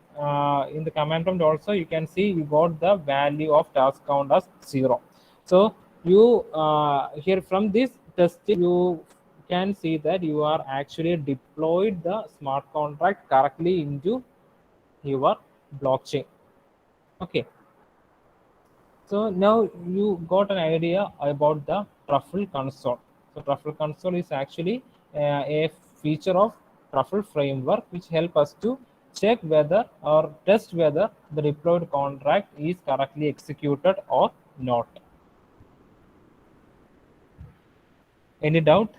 in the command prompt also you can see you got the value of task count as 0. So you here from this test you can see that you are actually deployed the smart contract correctly into your blockchain. Okay, so now you got an idea about the Truffle console. So Truffle console is actually a feature of Truffle framework which help us to check whether or test whether the deployed contract is correctly executed or not. Any doubt?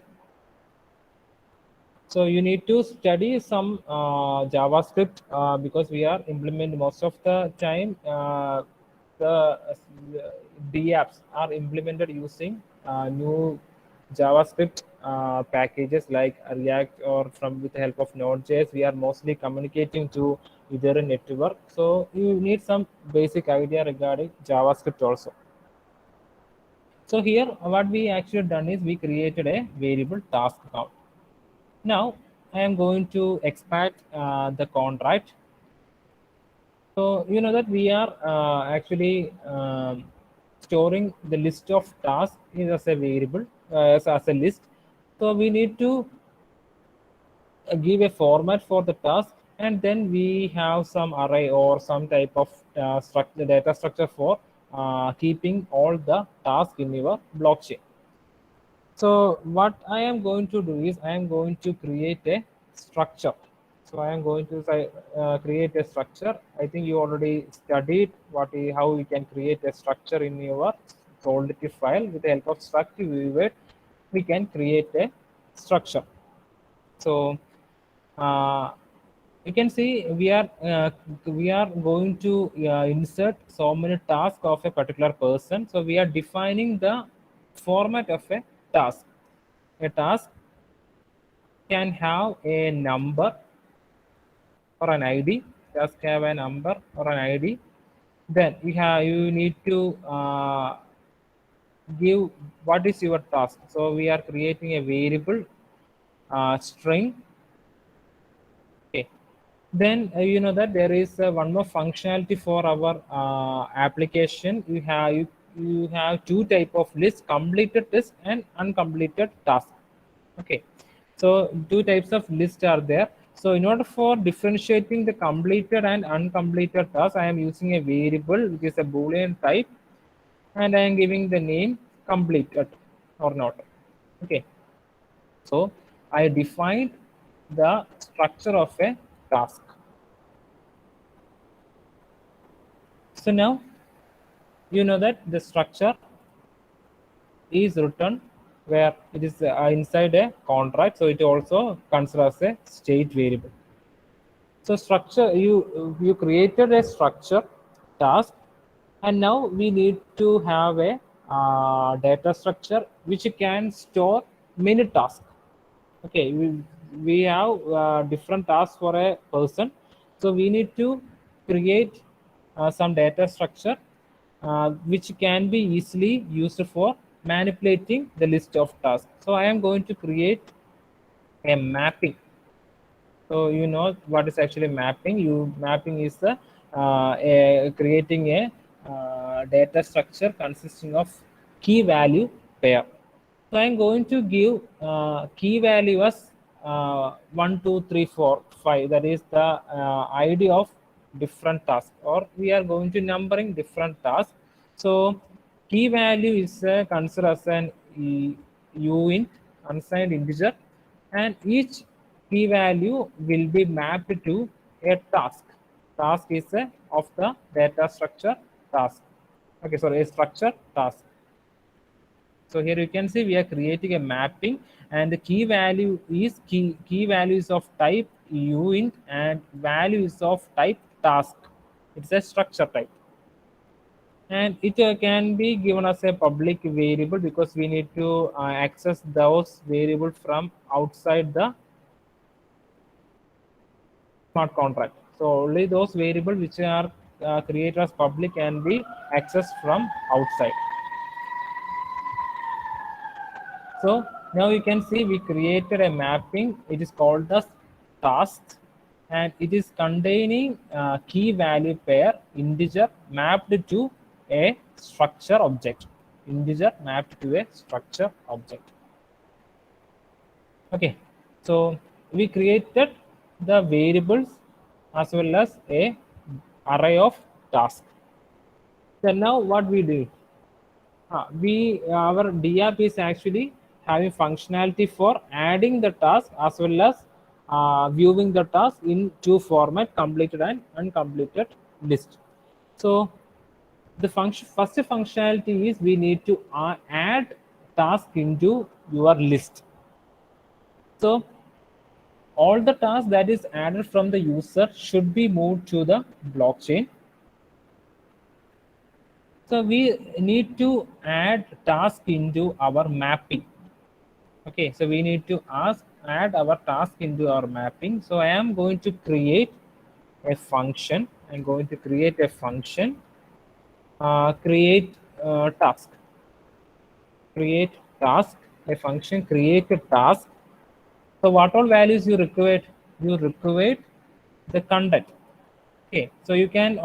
So you need to study some JavaScript because we are implementing most of the time the apps are implemented using new JavaScript packages like React or from with the help of Node.js. We are mostly communicating to either a network. So you need some basic idea regarding JavaScript also. So here what we actually done is we created a variable task count. Now I am going to expand the contract. So you know that we are actually storing the list of tasks as a variable as a list. So we need to give a format for the task, and then we have some array or some type of structure, data structure for keeping all the tasks in your blockchain. So what I am going to do is I am going to create a structure. So I am going to create a structure. I think you already studied how you can create a structure in your Solidity file. With the help of struct viewer, we can create a structure. So you can see we are going to insert so many tasks of a particular person. So we are defining the format of a task. A task can have a number or an ID. Task have a number or an ID. Then you need to give what is your task. So we are creating a variable string. Okay. Then you know that there is one more functionality for our application. You have two type of lists: completed task and uncompleted task. Okay, so two types of lists are there. So in order for differentiating the completed and uncompleted task, I am using a variable which is a Boolean type, and I am giving the name completed or not. Okay, so I defined the structure of a task. So now you know that the structure is written where it is inside a contract, so it also considers a state variable. So structure, you created a structure task, and now we need to have a data structure which can store many tasks. Okay, we have different tasks for a person, so we need to create some data structure which can be easily used for manipulating the list of tasks. So I am going to create a mapping. So you know what is actually mapping. Mapping is creating a data structure consisting of key value pair. So I'm going to give key value as 1, 2, 3, 4, 5. That is the ID of different tasks, or we are going to numbering different tasks. So key value is considered as an uint, unsigned integer, and each key value will be mapped to a task. Task is of the data structure task. Okay, sorry, a structure task. So here you can see we are creating a mapping, and the key value is key values of type uint and values of type task. It's a structure type, and it can be given as a public variable because we need to access those variables from outside the smart contract. So only those variables which are created as public can be accessed from outside. So now you can see we created a mapping. It is called the task, and it is containing key value pair integer mapped to a structure object. Integer mapped to a structure object. Okay, so we created the variables as well as a array of tasks. So now what we do? Our DApp is actually having functionality for adding the task as well as viewing the task in two format, completed and uncompleted list. So the first functionality is we need to add task into your list. So all the tasks that is added from the user should be moved to the blockchain. So we need to add task into our mapping. Okay, so we need to add our task into our mapping. So I am going to create a function. I'm going to create a function, create task. Create task, a function create a task. So what all values you require? You require the content. Okay, so you can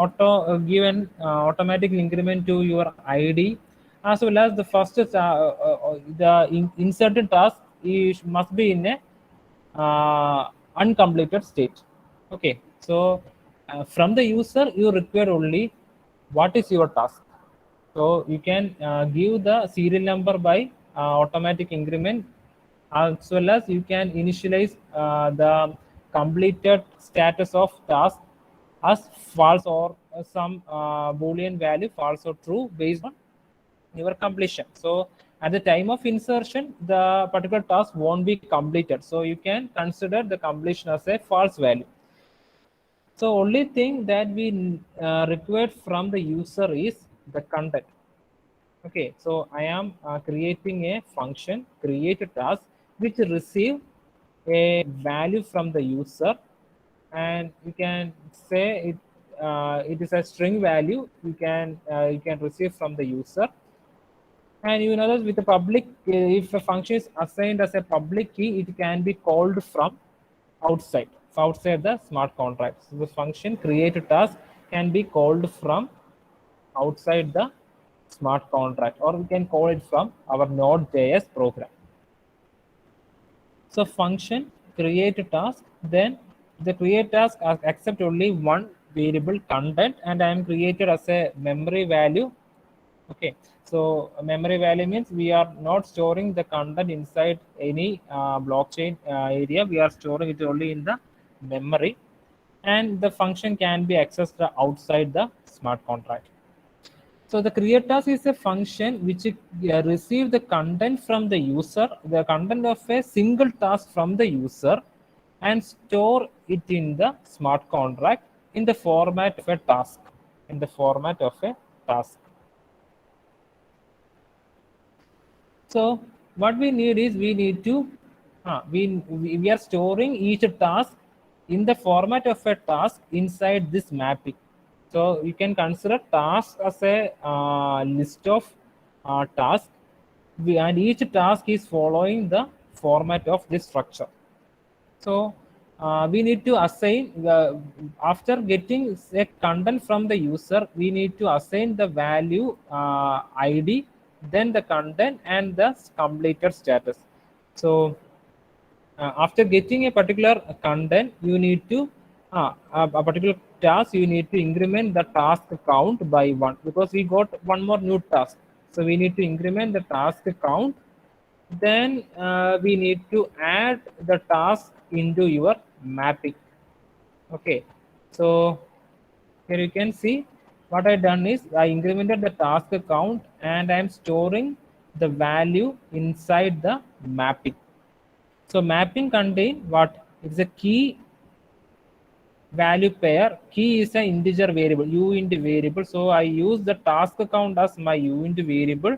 give an automatic increment to your ID as well as the first inserted task must be in a uncompleted state. Okay, so from the user you require only what is your task. So you can give the serial number by automatic increment, as well as you can initialize the completed status of task as false or some boolean value false or true based on your completion. So at the time of insertion, the particular task won't be completed. So you can consider the completion as a false value. So only thing that we require from the user is the content. Okay, so I am creating a function, create a task, which receive a value from the user, and you can say it is a string value you can receive from the user. And you know that with the public, if a function is assigned as a public key, it can be called from outside the smart contract. So the function create a task can be called from outside the smart contract, or we can call it from our Node.js program. So function create a task, then the create task accept only one variable content, and I am created as a memory value. Okay, so memory value means we are not storing the content inside any blockchain area. We are storing it only in the memory, and the function can be accessed outside the smart contract. So the create task is a function which receive the content from the user, the content of a single task from the user, and store it in the smart contract in the format of a task. In the format of a task. So what we need is we need to we are storing each task in the format of a task inside this mapping. So you can consider task as a list of tasks, and each task is following the format of this structure. So we need to assign after getting a content from the user, we need to assign the value ID then the content, and the completed status. So after getting a particular content, you need to a particular task, you need to increment the task count by 1, because we got one more new task. So we need to increment the task count. Then we need to add the task into your mapping. Okay, so here you can see what I done is I incremented the task count and I am storing the value inside the mapping. So mapping contain what? It's a key value pair. Key is an integer variable, uint variable. So I use the task count as my uint variable.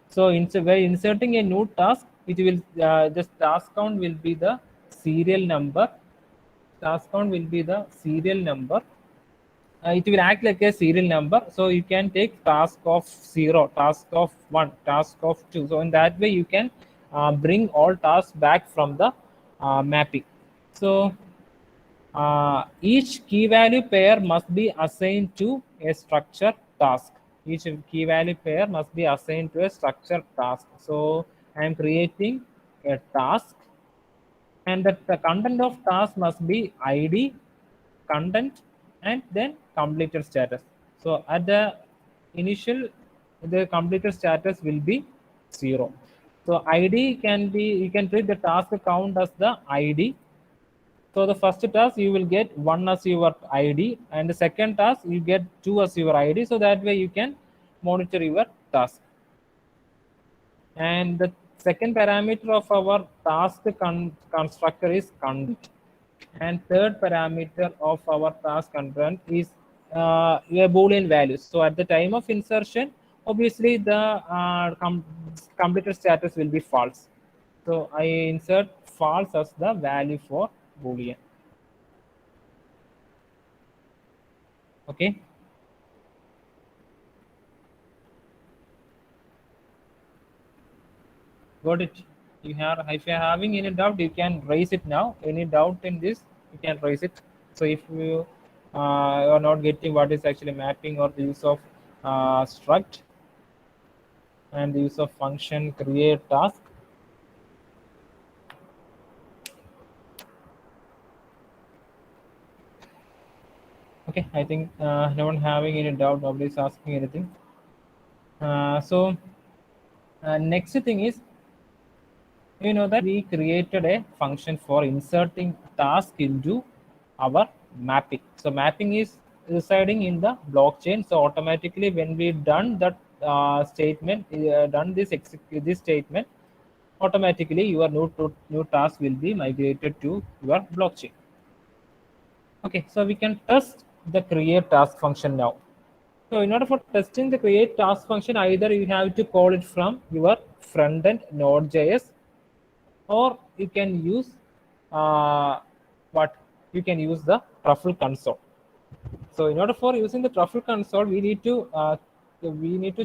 So by inserting a new task, it will this task count will be the serial number. Task count will be the serial number. It will act like a serial number. So you can take task of 0, task of 1, task of 2. So in that way, you can bring all tasks back from the mapping. So each key value pair must be assigned to a structured task. Each key value pair must be assigned to a structured task. So I am creating a task, and the content of task must be ID, content, and then completed status. So at the initial, the completed status will be 0. So ID can be, you can treat the task count as the ID. So the first task you will get 1 as your ID, and the second task you get 2 as your ID. So that way you can monitor your task. And the second parameter of our task constructor is content. And third parameter of our task content is your Boolean values. So at the time of insertion, obviously the completed status will be false. So I insert false as the value for Boolean. Okay. Got it. You have, if you are having any doubt, you can raise it now. Any doubt in this, you can raise it. So if you are not getting what is actually mapping, or the use of struct and the use of function create task. Okay, I think no one having any doubt, nobody is asking anything. So next thing is, you know that we created a function for inserting task into our mapping. So mapping is residing in the blockchain. So automatically when we done that statement, done this statement, automatically your new task will be migrated to your blockchain. Okay, so we can test the create task function now. So in order for testing the create task function, either you have to call it from your front end Node.js, or you can use you can use the Truffle console. So in order for using the Truffle console, we need to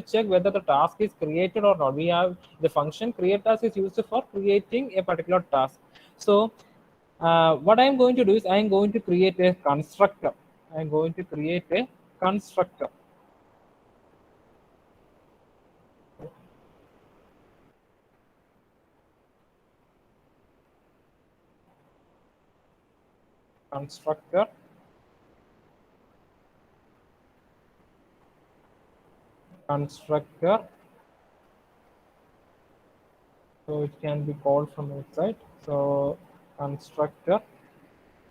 check whether the task is created or not. We have the function create task is used for creating a particular task. So what I'm going to do is I'm going to create a constructor. I'm going to create a constructor. Constructor. Constructor. So it can be called from inside. So constructor,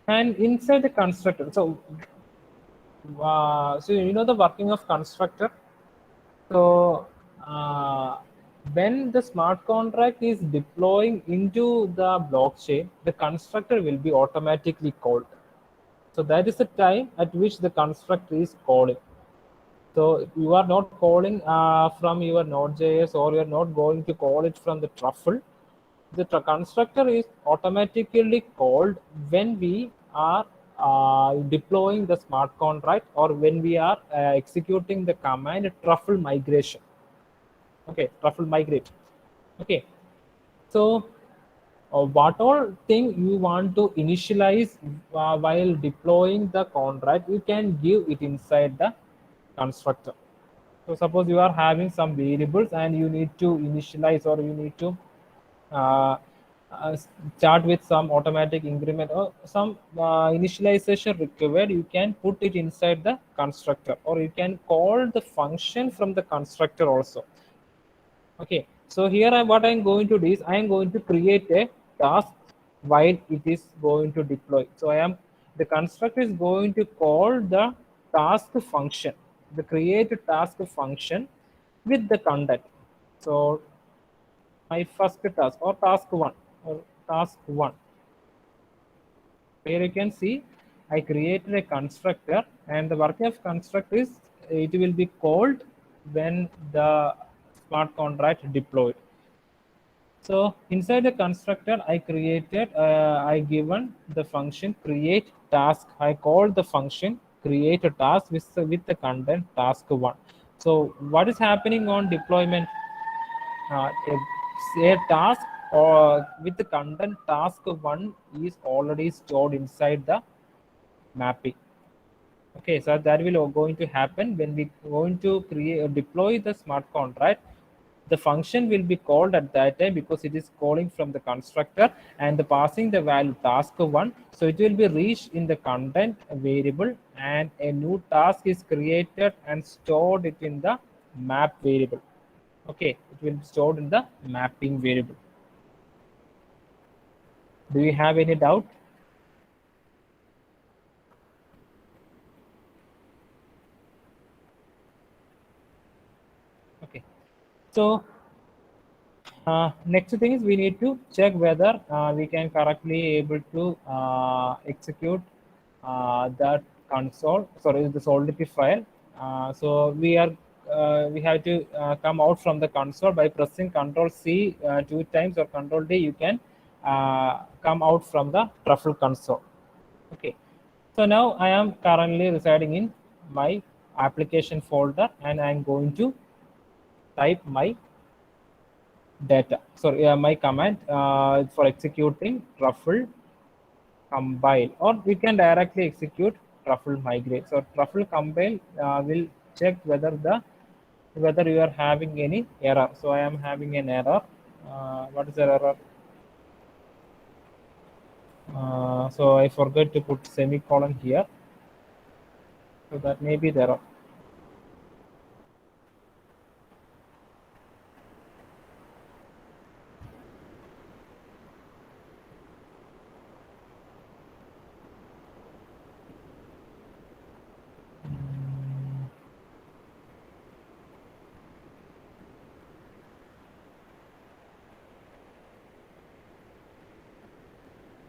and inside the constructor. So so you know the working of constructor. So when the smart contract is deploying into the blockchain, the constructor will be automatically called. So that is the time at which the constructor is calling. So you are not calling from your Node.js, or you are not going to call it from the Truffle. The constructor is automatically called when we are deploying the smart contract, or when we are executing the command Truffle migration. Okay, Truffle migrate. Okay, so what all thing you want to initialize while deploying the contract, you can give it inside the constructor. So suppose you are having some variables and you need to initialize, or you need to uh, start with some automatic increment or some initialization required, you can put it inside the constructor, or you can call the function from the constructor also. Okay, so here what I'm going to do is I am going to create a task while it is going to deploy. So the constructor is going to call the task function, the create task function with the content. So my first task, or task one, here you can see I created a constructor, and the working of constructor is it will be called when the smart contract deployed. So inside the constructor, I given the function create task. I called the function create a task with the content task one. So what is happening on deployment? A task or with the content task one is already stored inside the mapping. Okay, so that will going to happen when we going to deploy the smart contract. The function will be called at that time because it is calling from the constructor and the passing the value task one. So it will be reached in the content variable, and a new task is created and stored it in the map variable. Okay, it will be stored in the mapping variable. Do you have any doubt? Okay, so next thing is we need to check whether we can correctly able to execute that the solidity file. So we have to come out from the console by pressing Control C 2 times or Control D. You can come out from the Truffle console. Okay, so now I am currently residing in my application folder, and I am going to type my data. Sorry, my command for executing truffle compile, or we can directly execute truffle migrate. So truffle compile will check whether you are having any error. So I am having an error. What is the error? So I forgot to put semicolon here. So that may be the error.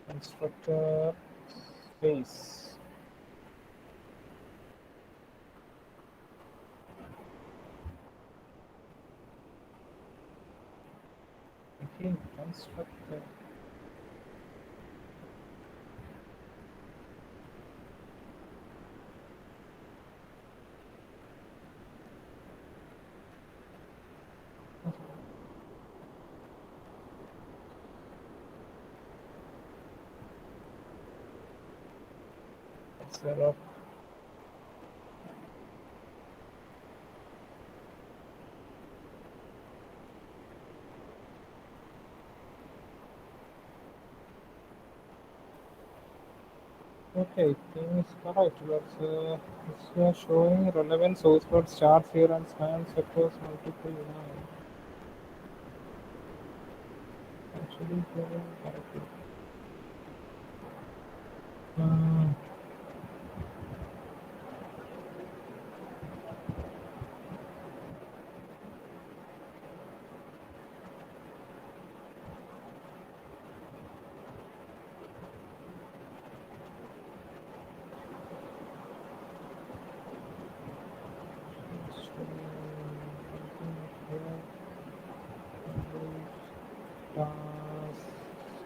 Constructor space. Okay, constructor. Error. Okay, thing is correct, but it's showing relevant source code starts here and spans across multiple lines. Actually, correctly. Hmm.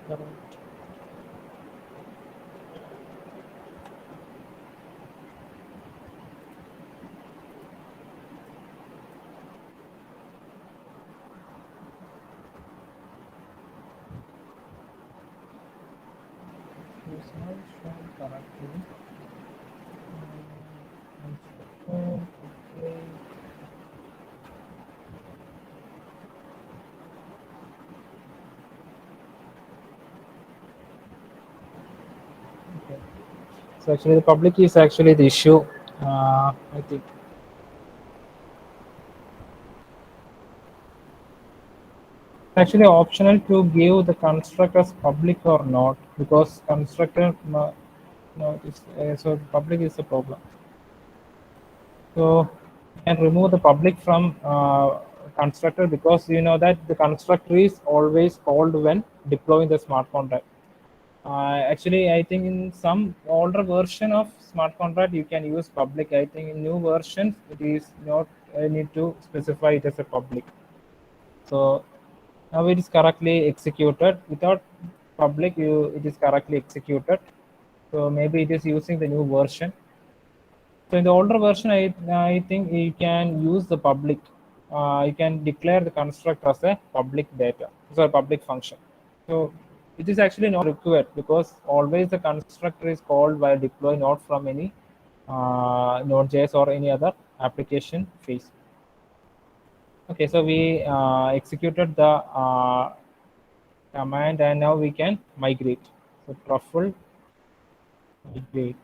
Correct. It's not showing correctly. Constructor, okay. So actually, the public is actually the issue. I think. Actually optional to give the constructors public or not, because constructor no, so public is the problem. So and remove the public from constructor, because you know that the constructor is always called when deploying the smart contract. Actually, I think in some older version of smart contract you can use public. I think in new versions it is not need to specify it as a public. So now it is correctly executed. Without public, it is correctly executed. So maybe it is using the new version. So in the older version, I think you can use the public. You can declare the constructor as a public data, so a public function. So it is actually not required, because always the constructor is called while deploy, not from any Node.js or any other application phase. Okay, so we executed the command, and now we can migrate. So truffle migrate.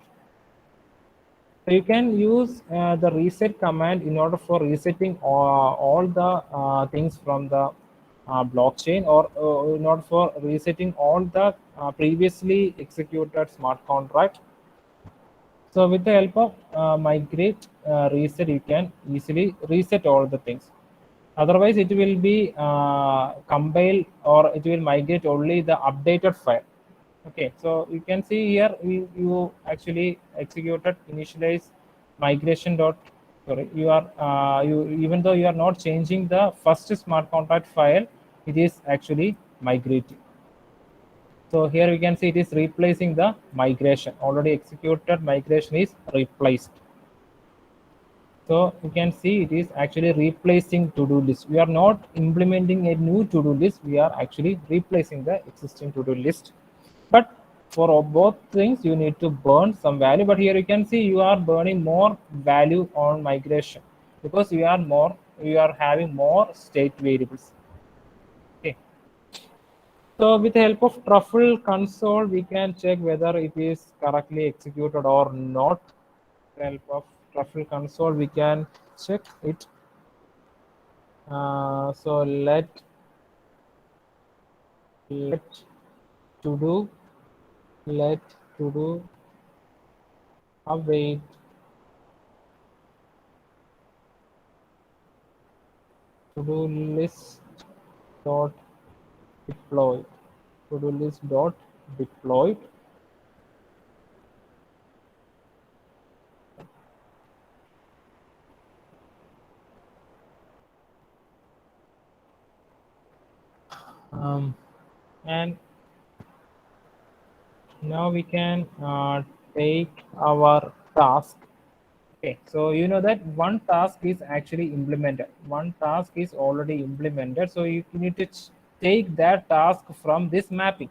So you can use the reset command in order for resetting all the things from the blockchain, or in order for resetting all the previously executed smart contract. So with the help of migrate reset, you can easily reset all the things. Otherwise, it will be compile, or it will migrate only the updated file. Okay, so you can see here you actually executed initialize migration dot. Sorry, you are you even though you are not changing the first smart contract file, it is actually migrating. So here we can see it is replacing the migration. Already executed migration is replaced. So you can see it is actually replacing to-do list. We are not implementing a new to-do list. We are actually replacing the existing to-do list. But for both things, you need to burn some value. But here you can see you are burning more value on migration, because you are having more state variables. Okay. So with the help of truffle console, we can check whether it is correctly executed or not. With the help of truffle console, we can check it. So let to do await to do list dot deployed, to do list dot deployed. And now we can take our task. Okay, so you know that one task is actually implemented. One task is already implemented. So you need to take that task from this mapping.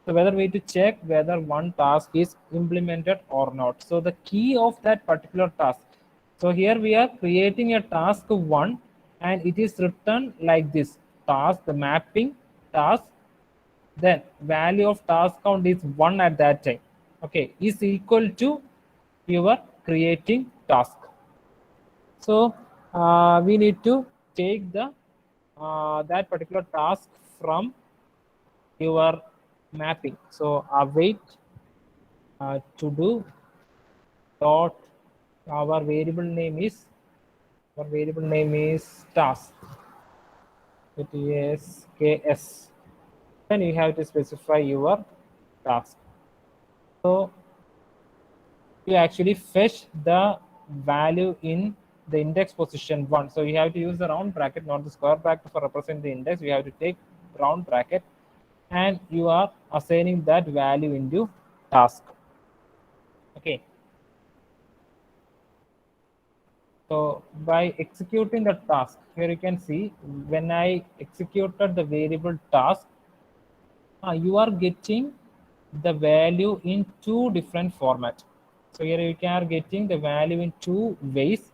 So whether we need to check whether one task is implemented or not. So the key of that particular task. So here we are creating a task one, and it is written like this: task, the mapping task, then value of task count is 1 at that time, okay, is equal to your creating task. So we need to take the that particular task from your mapping. So await to do dot, our variable name is task, it is ks. Then you have to specify your task. So you actually fetch the value in the index position 1. So you have to use the round bracket, not the square bracket, for represent the index. You have to take round bracket, and you are assigning that value into task. Okay. So by executing the task, here you can see when I executed the variable task, you are getting the value in two different formats. So here you are getting the value in two ways.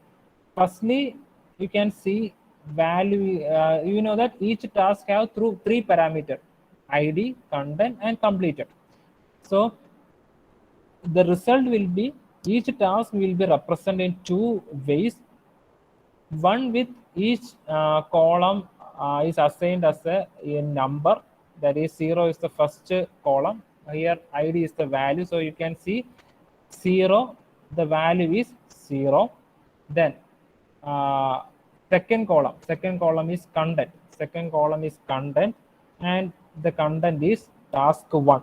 Firstly, you can see value, you know that each task have through 3 parameters: ID, content, and completed. So the result will be, each task will be represented in two ways. One with each column is assigned as a number, that is 0 is the first column, here id is the value, so you can see 0, the value is 0. Then second column is content, and the content is task 1.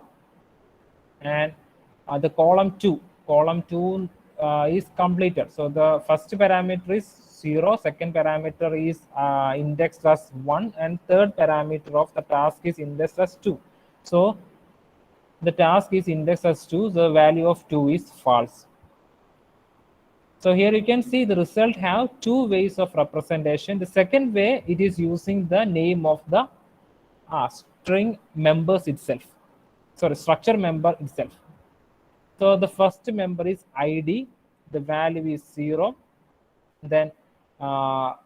And the column 2 is completed, so the first parameter is 0, second parameter is indexed as 1, and third parameter of the task is indexed as 2. So the task is indexed as 2, the value of 2 is false. So here you can see the result have two ways of representation. The second way, it is using the name of the string members itself, sorry, structure member itself. So the first member is id, the value is 0. Then sorry,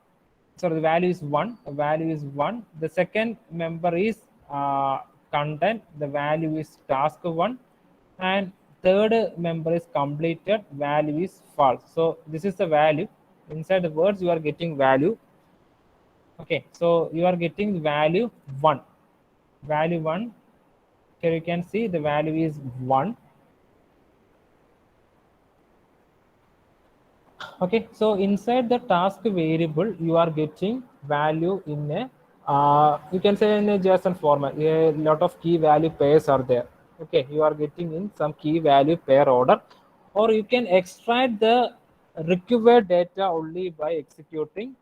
the value is 1, the second member is content, the value is task 1, and third member is completed, value is false. So this is the value. Inside the words you are getting value. Okay, so you are getting value 1. Here you can see the value is 1. Okay, so inside the task variable you are getting value in a you can say in a JSON format. A lot of key value pairs are there. Okay, you are getting in some key value pair order, or you can extract the required data only by executing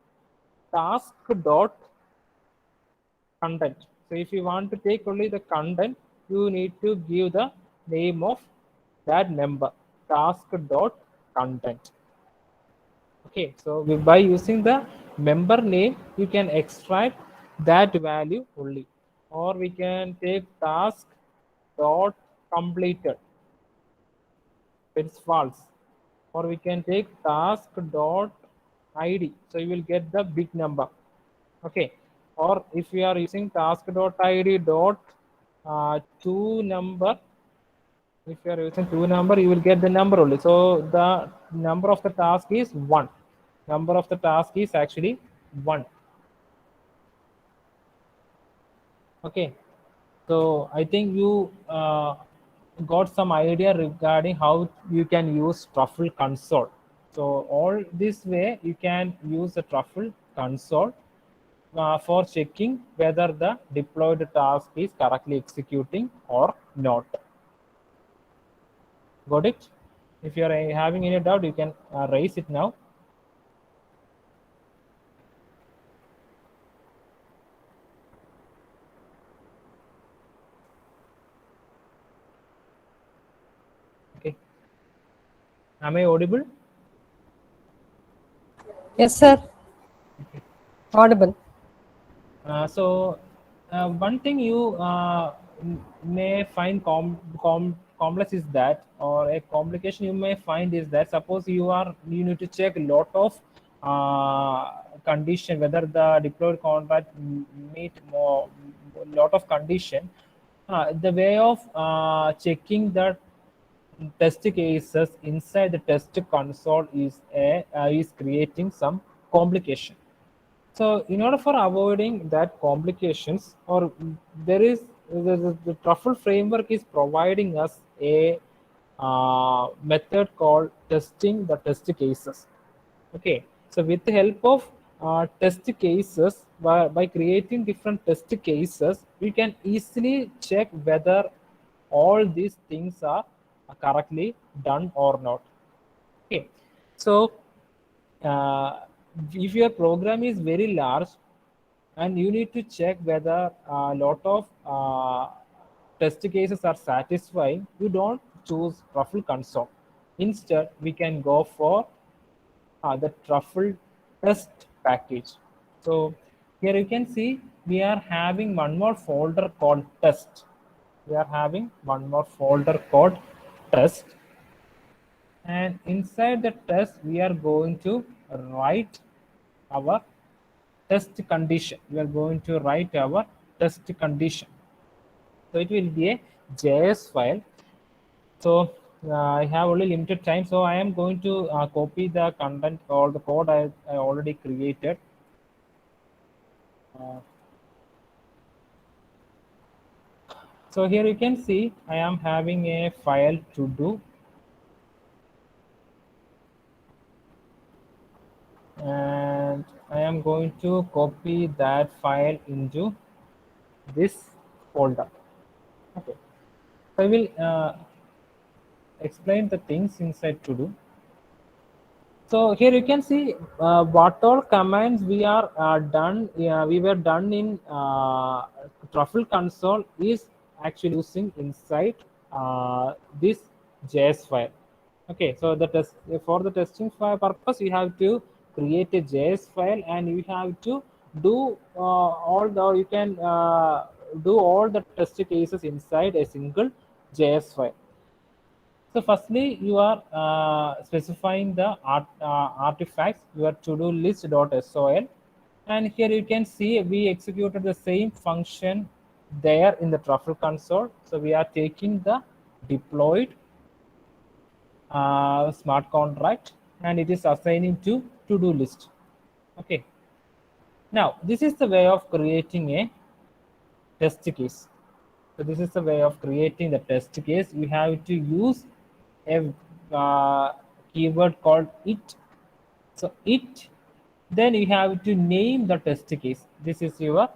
task dot content. So if you want to take only the content, you need to give the name of that member, task dot content. Okay, so by using the member name, you can extract that value only, or we can take task dot completed, it's false, or we can take task dot id, so you will get the big number. Okay, or if we are using task dot id dot to number, if you are using to number, you will get the number only. So the number of the task is 1. Number of the task is actually 1. Okay, so I think you got some idea regarding how you can use Truffle console. So all this way you can use the Truffle console for checking whether the deployed task is correctly executing or not. Got it? If you are having any doubt, you can raise it now. Okay. Am I audible? Yes, sir. Audible. So one thing you may find complex is that, or a complication you may find is that, suppose you need to check a lot of condition, whether the deployed contract meet more lot of condition. The way of checking the test cases inside the test console is creating some complication. So in order for avoiding that complications, or there is the Truffle framework is providing us a method called testing the test cases. Okay, so with the help of test cases, by creating different test cases, we can easily check whether all these things are correctly done or not. Okay, so if your program is very large and you need to check whether a lot of test cases are satisfying, you don't choose Truffle console. Instead, we can go for the Truffle test package. So here you can see we are having one more folder called test. And inside the test, we are going to write our test condition. So it will be a JS file. So I have only limited time, so I am going to copy the content or the code I already created. So here you can see I am having a file to do, and I am going to copy that file into this folder. Okay, so I will explain the things inside to do. So here you can see what all commands we are done. We were done in Truffle console is actually using inside this JS file. Okay, so the test for the testing file purpose, you have to create a JS file and you have to do all the you can do all the test cases inside a single JS file. So firstly, you are specifying the artifacts, your to-do list.sol. And here you can see we executed the same function there in the Truffle console. So we are taking the deployed smart contract and it is assigning to-do list. Okay. Now, this is the way of creating a test case. So this is the way of creating the test case. You have to use a keyword called it. So it, then you have to name the test case. This is your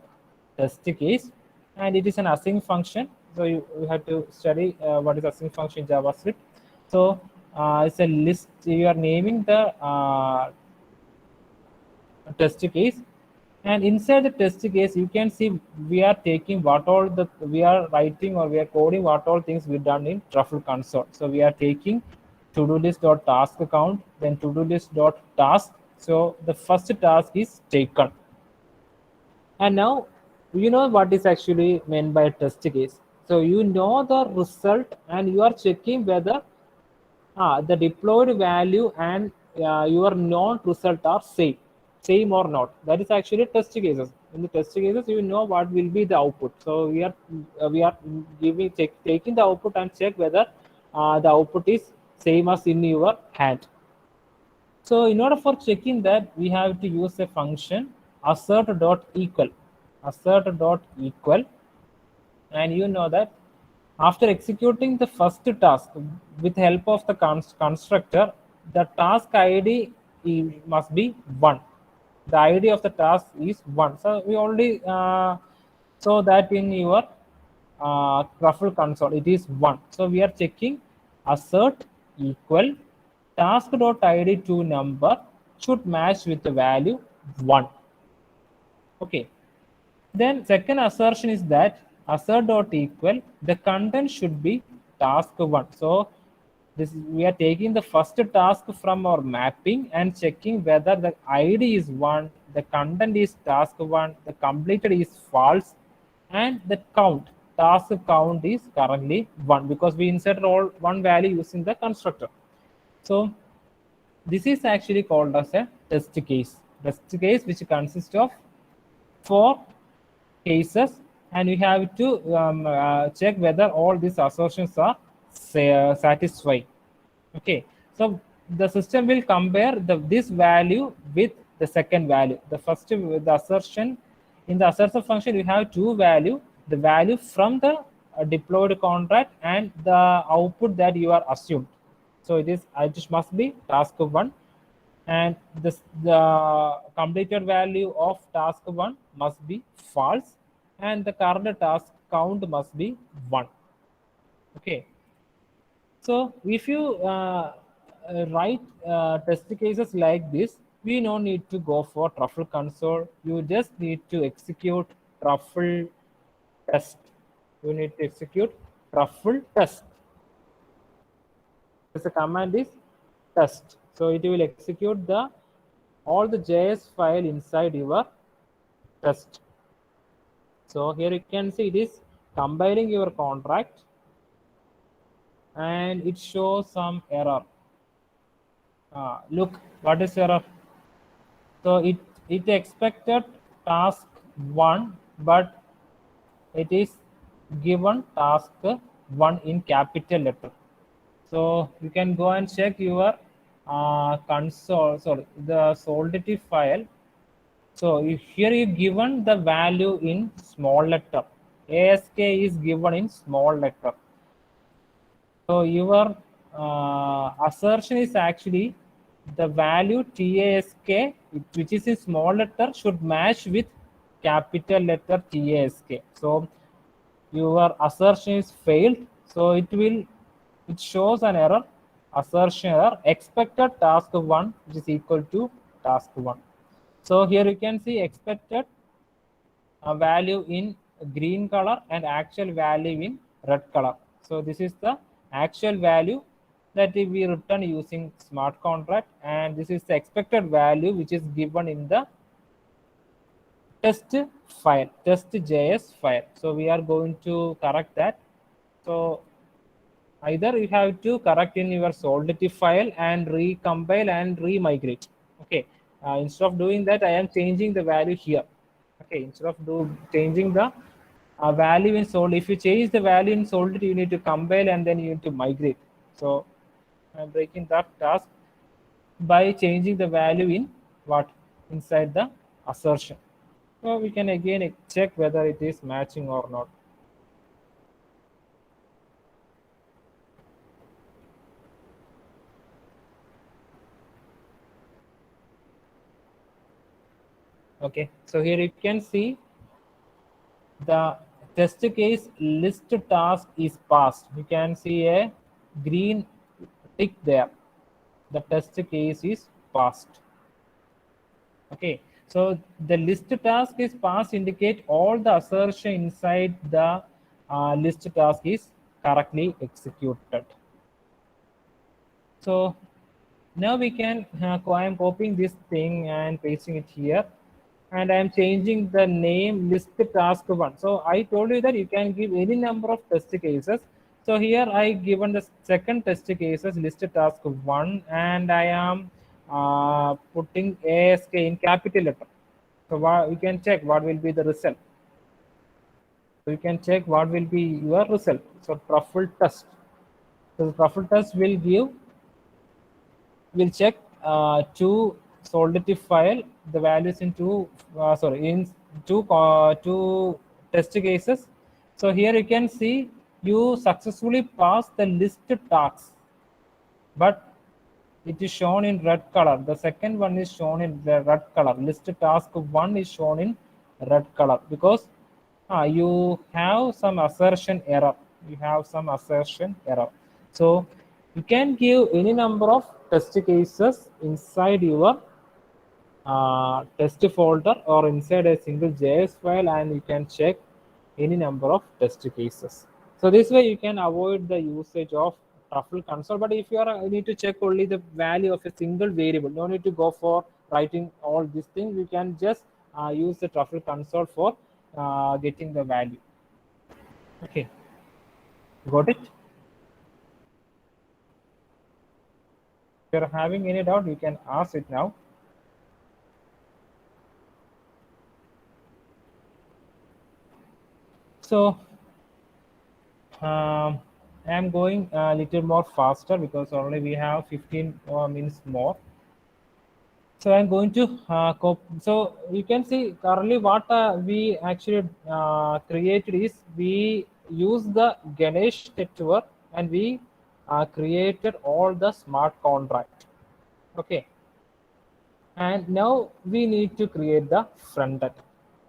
test case, and it is an async function. So you have to study what is async function in JavaScript. So it's a list. You are naming the test case, and inside the test case you can see we are taking what all the we are writing or we are coding what all things we done in Truffle console. So we are taking to-do list.task count, then to-do list.task. So the first task is taken, and now you know what is actually meant by test case. So you know the result and you are checking whether the deployed value and your known result are same or not. That is actually test cases. In the test cases, you know what will be the output. So we are taking the output and check whether the output is same as in your hand. So in order for checking that, we have to use a function assert.equal, assert.equal, and you know that after executing the first task with help of the constructor, the task ID must be 1. The ID of the task is 1. So we already saw that in your Truffle console, it is 1. So we are checking assert equal task.id to number should match with the value 1. Okay. Then second assertion is that assert.equal, the content should be task 1. So we are taking the first task from our mapping and checking whether the ID is 1, the content is task 1, the completed is false, and the task count is currently 1 because we inserted all one value using the constructor. So this is actually called as a test case. Test case which consists of 4 cases, and you have to check whether all these assertions are satisfied. Okay, so the system will compare this value with the second value. The first, the assertion, in the assertion function you have 2 value, the value from the deployed contract and the output that you are assumed. So it must be task 1, and the completed value of task 1 must be false, and the current task count must be 1. Okay, so if you write test cases like this, we no need to go for Truffle console. You just need to execute Truffle test. You need to execute Truffle test. The command is test. So it will execute all the JS file inside your test. So here you can see it is compiling your contract and it shows some error. Look, what is error? So it expected task 1, but it is given task 1 in capital letter. So you can go and check your console, sorry, the Solidity file. So here you given the value in small letter. ASK is given in small letter. So your assertion is actually the value TASK, which is in small letter, should match with capital letter TASK. So your assertion is failed. So it shows an error, assertion error, expected task 1, which is equal to task 1. So here you can see expected value in green color and actual value in red color. So this is the actual value that we return using smart contract, and this is the expected value which is given in the test file, test.js file. So we are going to correct that. So either you have to correct in your Solidity file and recompile and remigrate. Okay, instead of doing that, I am changing the value here. Okay, instead of changing the value in Solidity, if you change the value in Solidity, you need to compile and then you need to migrate. So I'm breaking that task by changing the value in what, inside the assertion. So we can again check whether it is matching or not. Okay, so here you can see the test case list task is passed. You can see a green tick there. The test case is passed. Okay, so the list task is passed indicate all the assertion inside the list task is correctly executed. So now we can, I am copying this thing and pasting it here, and I am changing the name list task 1. So I told you that you can give any number of test cases. So here I given the second test cases list task 1, and I am putting ASK in capital letter. So you can check what will be the result. So you can check what will be your result. So truffle test. So the truffle test will give, will check two Solidity file, the values in two test cases. So here you can see you successfully passed the list tasks, but it is shown in red color. The second one is shown in the red color. List task 1 is shown in red color because you have some assertion error. You have some assertion error. So you can give any number of test cases inside your test folder or inside a single JS file, and you can check any number of test cases. So this way you can avoid the usage of truffle console. But if you need to check only the value of a single variable, no need to go for writing all these things. You can just use the truffle console for getting the value. Okay, got it? If you're having any doubt, you can ask it now. So I am going a little more faster because only we have 15 minutes more. So I'm going to so you can see currently what we actually created is we use the Ganesh network and we created all the smart contract. Okay, and now we need to create the front end.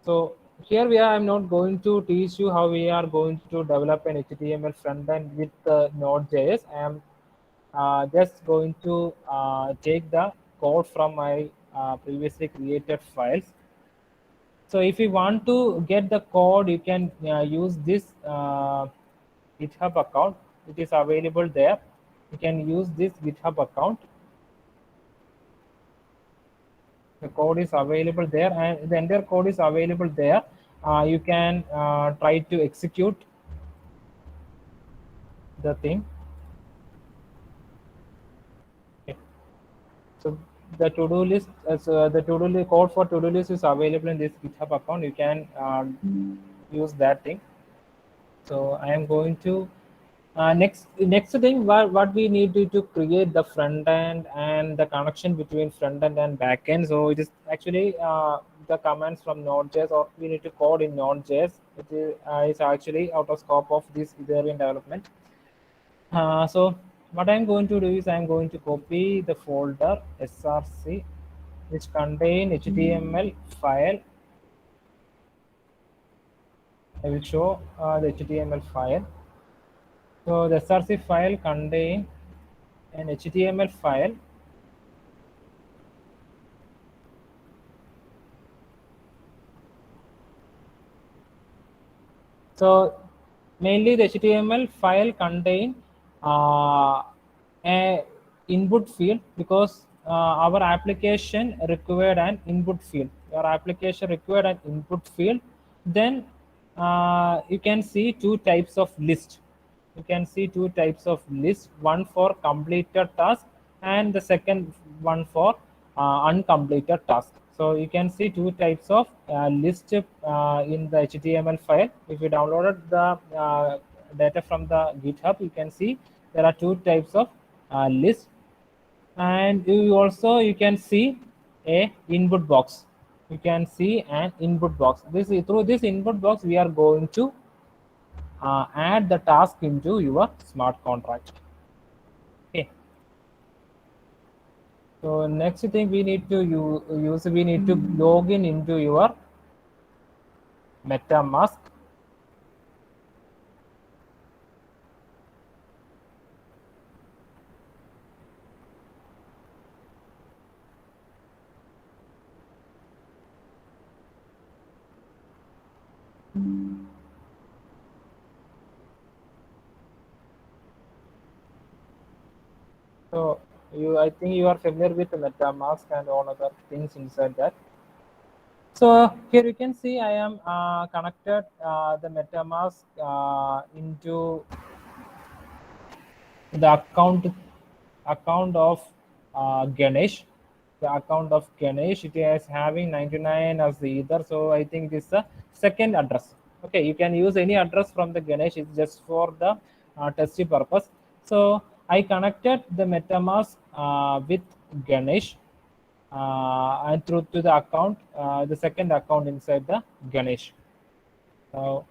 So here I'm not going to teach you how we are going to develop an HTML front end with Node.js. I am just going to take the code from my previously created files. So if you want to get the code, you can use this GitHub account. It is available there. You can use this GitHub account. The code is available there, and the entire code is available there. You can try to execute the thing. Okay. So the to-do list, the code for to-do list is available in this GitHub account. You can use that thing. So I am going to Next thing, what we need to create the front end and the connection between front end and back end. So it is actually the commands from Node.js, or we need to code in Node.js. It is actually out of scope of this Ethereum development. So what I'm going to do is I'm going to copy the folder src, which contain HTML file. I will show the HTML file. So the src file contain an HTML file. So mainly the HTML file contain a input field, because our application required an input field. Your application required an input field. Then you can see two types of list. You can see two types of list, one for completed task and the second one for uncompleted task. So you can see two types of list in the HTML file. If you downloaded the data from the GitHub, you can see there are two types of list, and you can see a input box. You can see an input box. Through this input box, we are going to add the task into your smart contract. Okay. So next thing we need to use, we need to log in into your MetaMask. So I think you are familiar with the MetaMask and all other things inside that. So here you can see I am connected the MetaMask into the account of Ganesh. The account of Ganesh, it is having 99 as the Ether. So I think this is the second address. Okay, you can use any address from the Ganesh. It's just for the testing purpose. So I connected the MetaMask with Ganesh and through to the account, the second account inside the Ganesh. So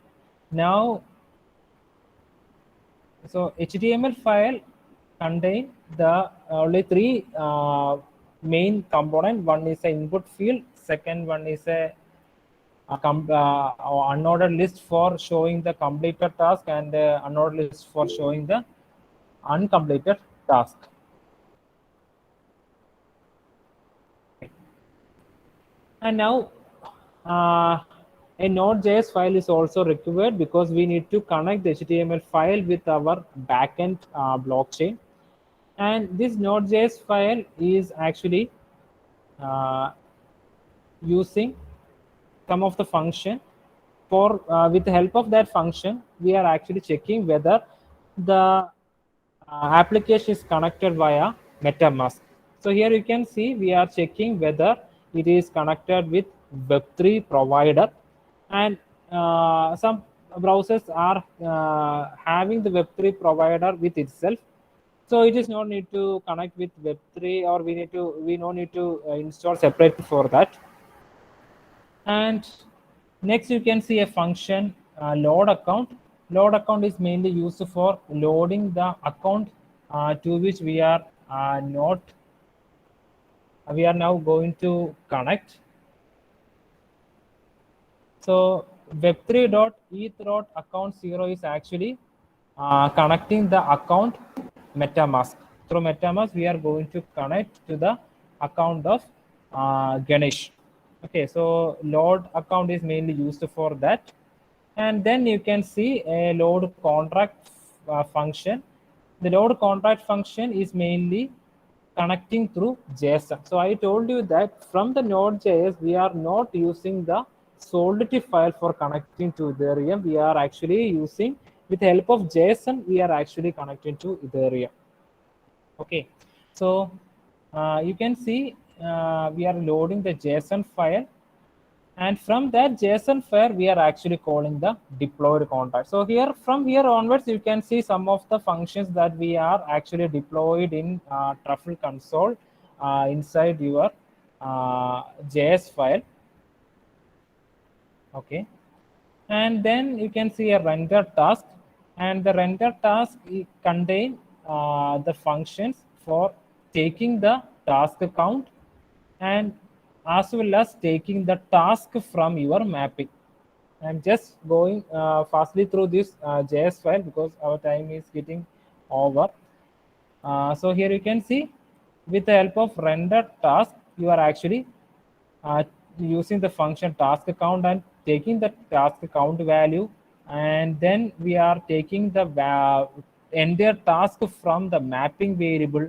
now, so HTML file contain the only three main component. One is an input field. Second one is a unordered list for showing the completed task, and unordered list for showing the uncompleted task. And now a Node.js file is also required, because we need to connect the HTML file with our backend blockchain. And this Node.js file is actually using some of the function. For with the help of that function, we are actually checking whether the application is connected via MetaMask. So here you can see we are checking whether it is connected with Web3 provider, and some browsers are having the Web3 provider with itself. So it is no need to connect with Web3, or we no need to install separately for that. And next you can see a function load account. Load account is mainly used for loading the account to which we are now going to connect. So web3.eth.account0 is actually connecting the account MetaMask. Through MetaMask, we are going to connect to the account of Ganesh. Okay, so load account is mainly used for that. And then you can see a load contract function. The load contract function is mainly connecting through JSON. So I told you that from the Node.js, we are not using the Solidity file for connecting to Ethereum. We are actually using, with the help of JSON, we are actually connecting to Ethereum. Okay, so you can see we are loading the JSON file. And from that JSON file, we are actually calling the deployed contract. So here, from here onwards, you can see some of the functions that we are actually deployed in Truffle console inside your JS file. Okay. And then you can see a render task, and the render task contain the functions for taking the task count and as well as taking the task from your mapping. I'm just going fastly through this JS file because our time is getting over. So here you can see, with the help of render task, you are actually using the function task count and taking the task count value, and then we are taking the entire task from the mapping variable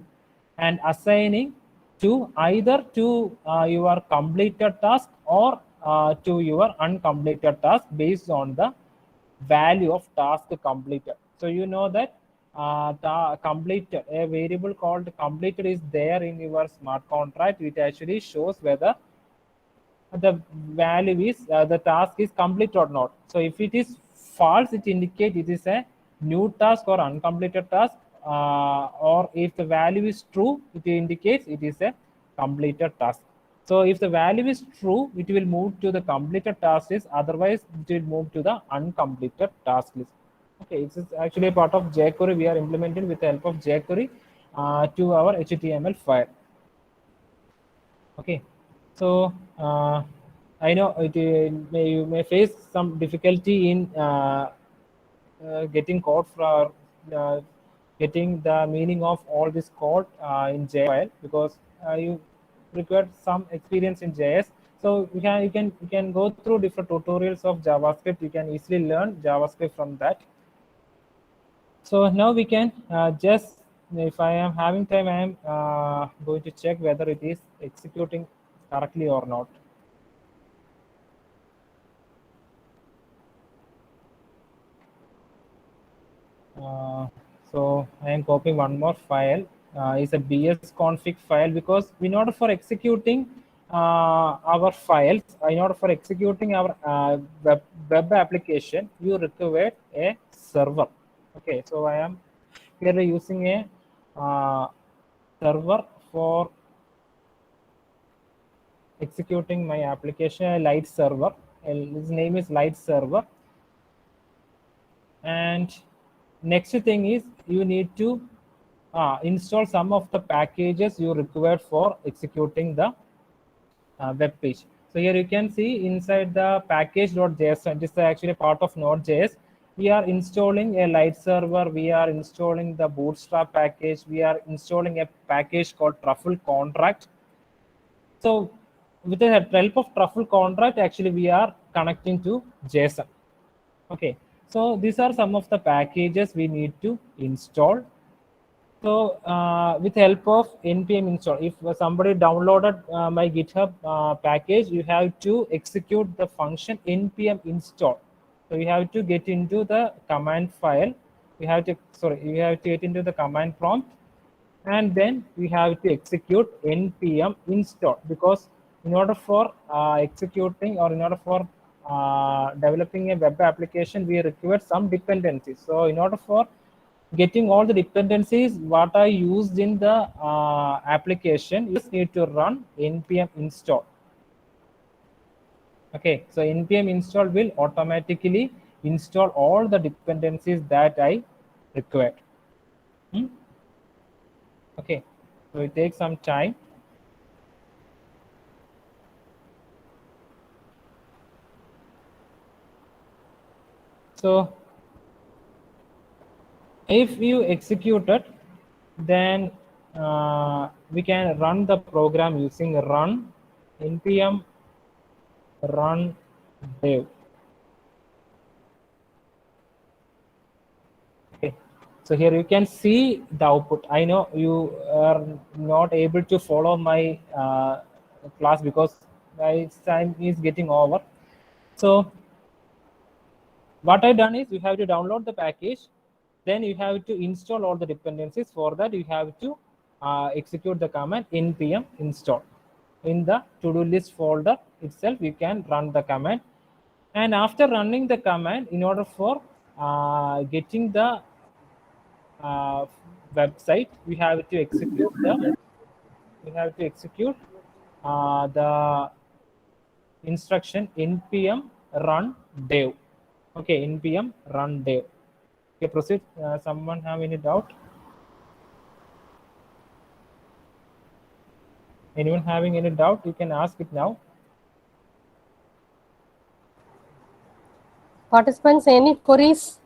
and assigning to either to your completed task or to your uncompleted task based on the value of task completed. So you know that the completed, a variable called completed is there in your smart contract. It actually shows whether the value is the task is complete or not. So if it is false, it indicates it is a new task or uncompleted task, or if the value is true, it indicates it is a completed task. So if the value is true, it will move to the completed task list, otherwise it will move to the uncompleted task list. Okay, this is actually a part of jQuery we are implementing with the help of jQuery to our HTML file. Okay, so I know you may face some difficulty in getting code for getting the meaning of all this code in JS file, because you require some experience in JS. So you can go through different tutorials of JavaScript. You can easily learn JavaScript from that. So now we can just, if I am having time, I am going to check whether it is executing correctly or not. So I am copying one more file. It's a bsconfig file, because in order for executing our files, in order for executing our web application, you require a server. Okay, so I am here using a server for executing my application, a light server. His name is light server. And next thing is you need to install some of the packages you require for executing the web page. So here you can see inside the package.json, this is actually part of Node.js. We are installing a light server, we are installing the Bootstrap package, we are installing a package called Truffle contract. So with the help of Truffle contract, actually we are connecting to JSON. Okay, so these are some of the packages we need to install. So with help of npm install, if somebody downloaded my GitHub package, you have to execute the function npm install. So you have to get into the command file. You have to get into the command prompt, and then we have to execute npm install, because in order for executing, or in order for developing a web application, we require some dependencies. So in order for getting all the dependencies what I used in the application, you just need to run npm install. Okay, so npm install will automatically install all the dependencies that I required. Okay, so it takes some time. So if you execute it, then we can run the program using run npm run dev. Okay, so here you can see the output. I know you are not able to follow my class because my time is getting over. So what I done is, you have to download the package, then you have to install all the dependencies. For that, you have to execute the command npm install in the to-do list folder itself you can run the command. And after running the command, in order for getting the website, we have to execute the instruction npm run dev. Okay, npm run dev. Okay, proceed. Someone have any doubt? Anyone having any doubt? You can ask it now. Participants, any queries?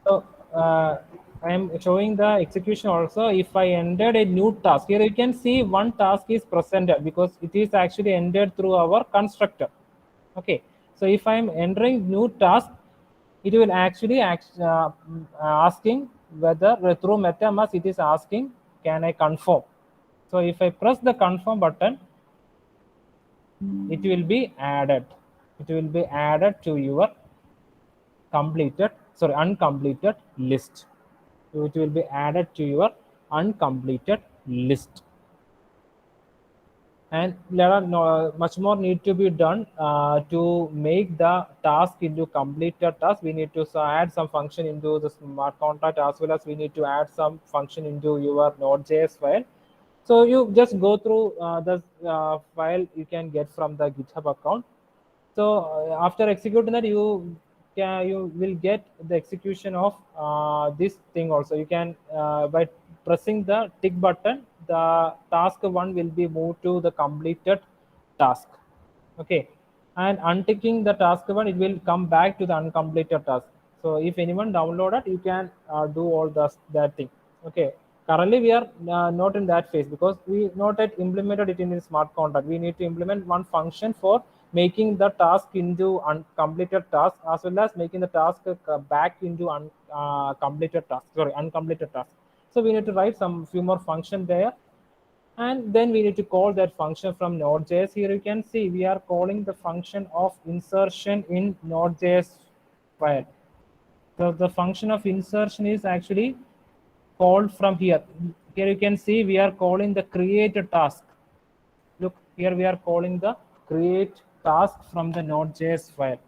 So I am showing the execution also. If I entered a new task, here you can see one task is presented because it is actually entered through our constructor. Okay, so if I am entering new task, it will actually asking whether through MetaMask it is asking, can I confirm? So if I press the confirm button, it will be added. It will be added to your uncompleted list. So it will be added to your uncompleted list. And there are much more need to be done to make the task into completed task. We need to add some function into the smart contract, as well as we need to add some function into your Node.js file. So you just go through the file you can get from the GitHub account. So after executing that, you will get the execution of this thing also. You can by pressing the tick button, the task one will be moved to the completed task. Okay, and unticking the task one, it will come back to the uncompleted task. So if anyone downloaded, you can do all that thing. Okay, currently we are not in that phase because we not yet implemented it in the smart contract. We need to implement one function for making the task into uncompleted task, as well as making the task back into uncompleted task. So we need to write some few more function there, and then we need to call that function from Node.js. Here you can see we are calling the function of insertion in Node.js file. So the function of insertion is actually called from here. Here you can see we are calling the create task. Look, here we are calling the create task from the Node.js file.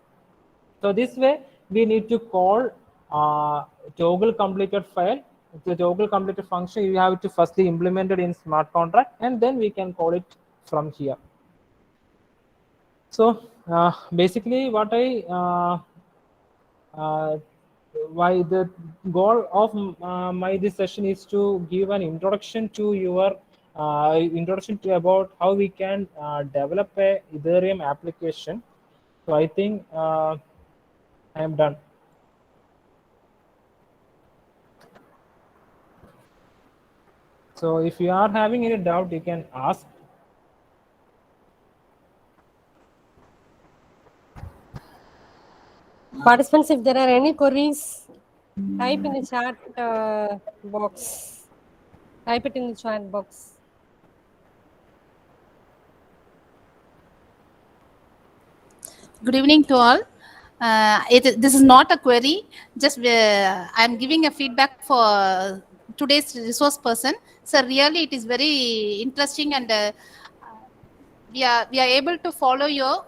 So this way we need to call toggle completed file. The toggle completed function you have to firstly implement it in smart contract, and then we can call it from here. So basically what why the goal of this session is to give an introduction to your about how we can develop a Ethereum application. So I think I am done. So if you are having any doubt, you can ask. Participants, if there are any queries, type in the chat box. Type it in the chat box. Good evening to all. This is not a query. Just I'm giving a feedback for today's resource person. So really, it is very interesting, and we are able to follow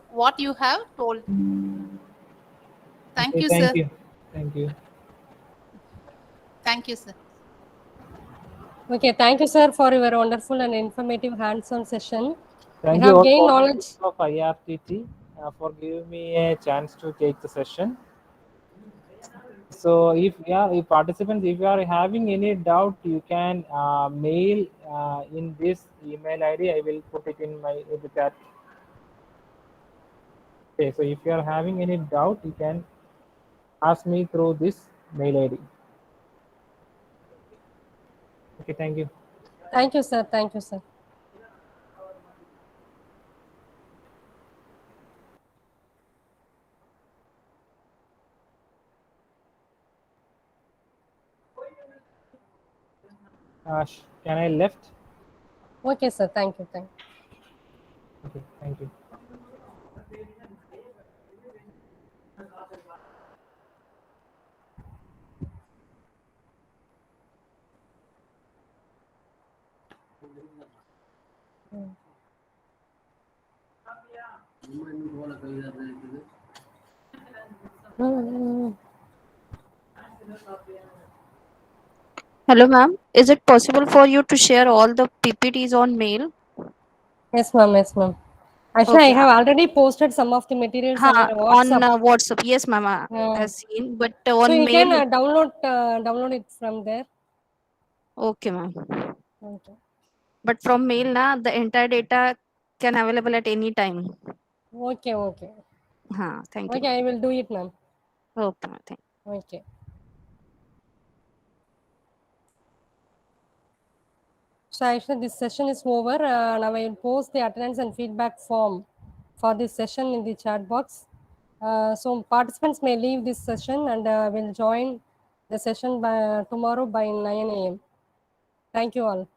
what you have told. Thank Okay, you, thank sir. you. Thank you. Thank you, sir. Okay, thank you, sir, for your wonderful and informative hands-on session. Thank We you have all gained for knowledge. of IRTT for giving me a chance to take the session. So if participants, if you are having any doubt, you can mail in this email ID. I will put it in the chat. Okay, so if you are having any doubt, you can ask me through this mail ID. Okay, thank you. Thank you, sir. Thank you, sir. Can I left? Okay, sir. Thank you. Thank you. Okay, thank you. Hello, ma'am. Is it possible for you to share all the PPTs on mail? Yes, ma'am. Yes, ma'am. Actually, I Okay. have already posted some of the materials on On WhatsApp. WhatsApp. Yes, ma'am. I Uh, have seen, but so on you can mail. download it from there. Okay, ma'am. Okay. But from mail, the entire data can available at any time. Okay. Okay. Thank you. Okay. I will do it, ma'am. Okay, ma'am. Thank you. Okay. So actually, this session is over. Now I will post the attendance and feedback form for this session in the chat box. So participants may leave this session and will join the session by tomorrow by 9 a.m. Thank you all.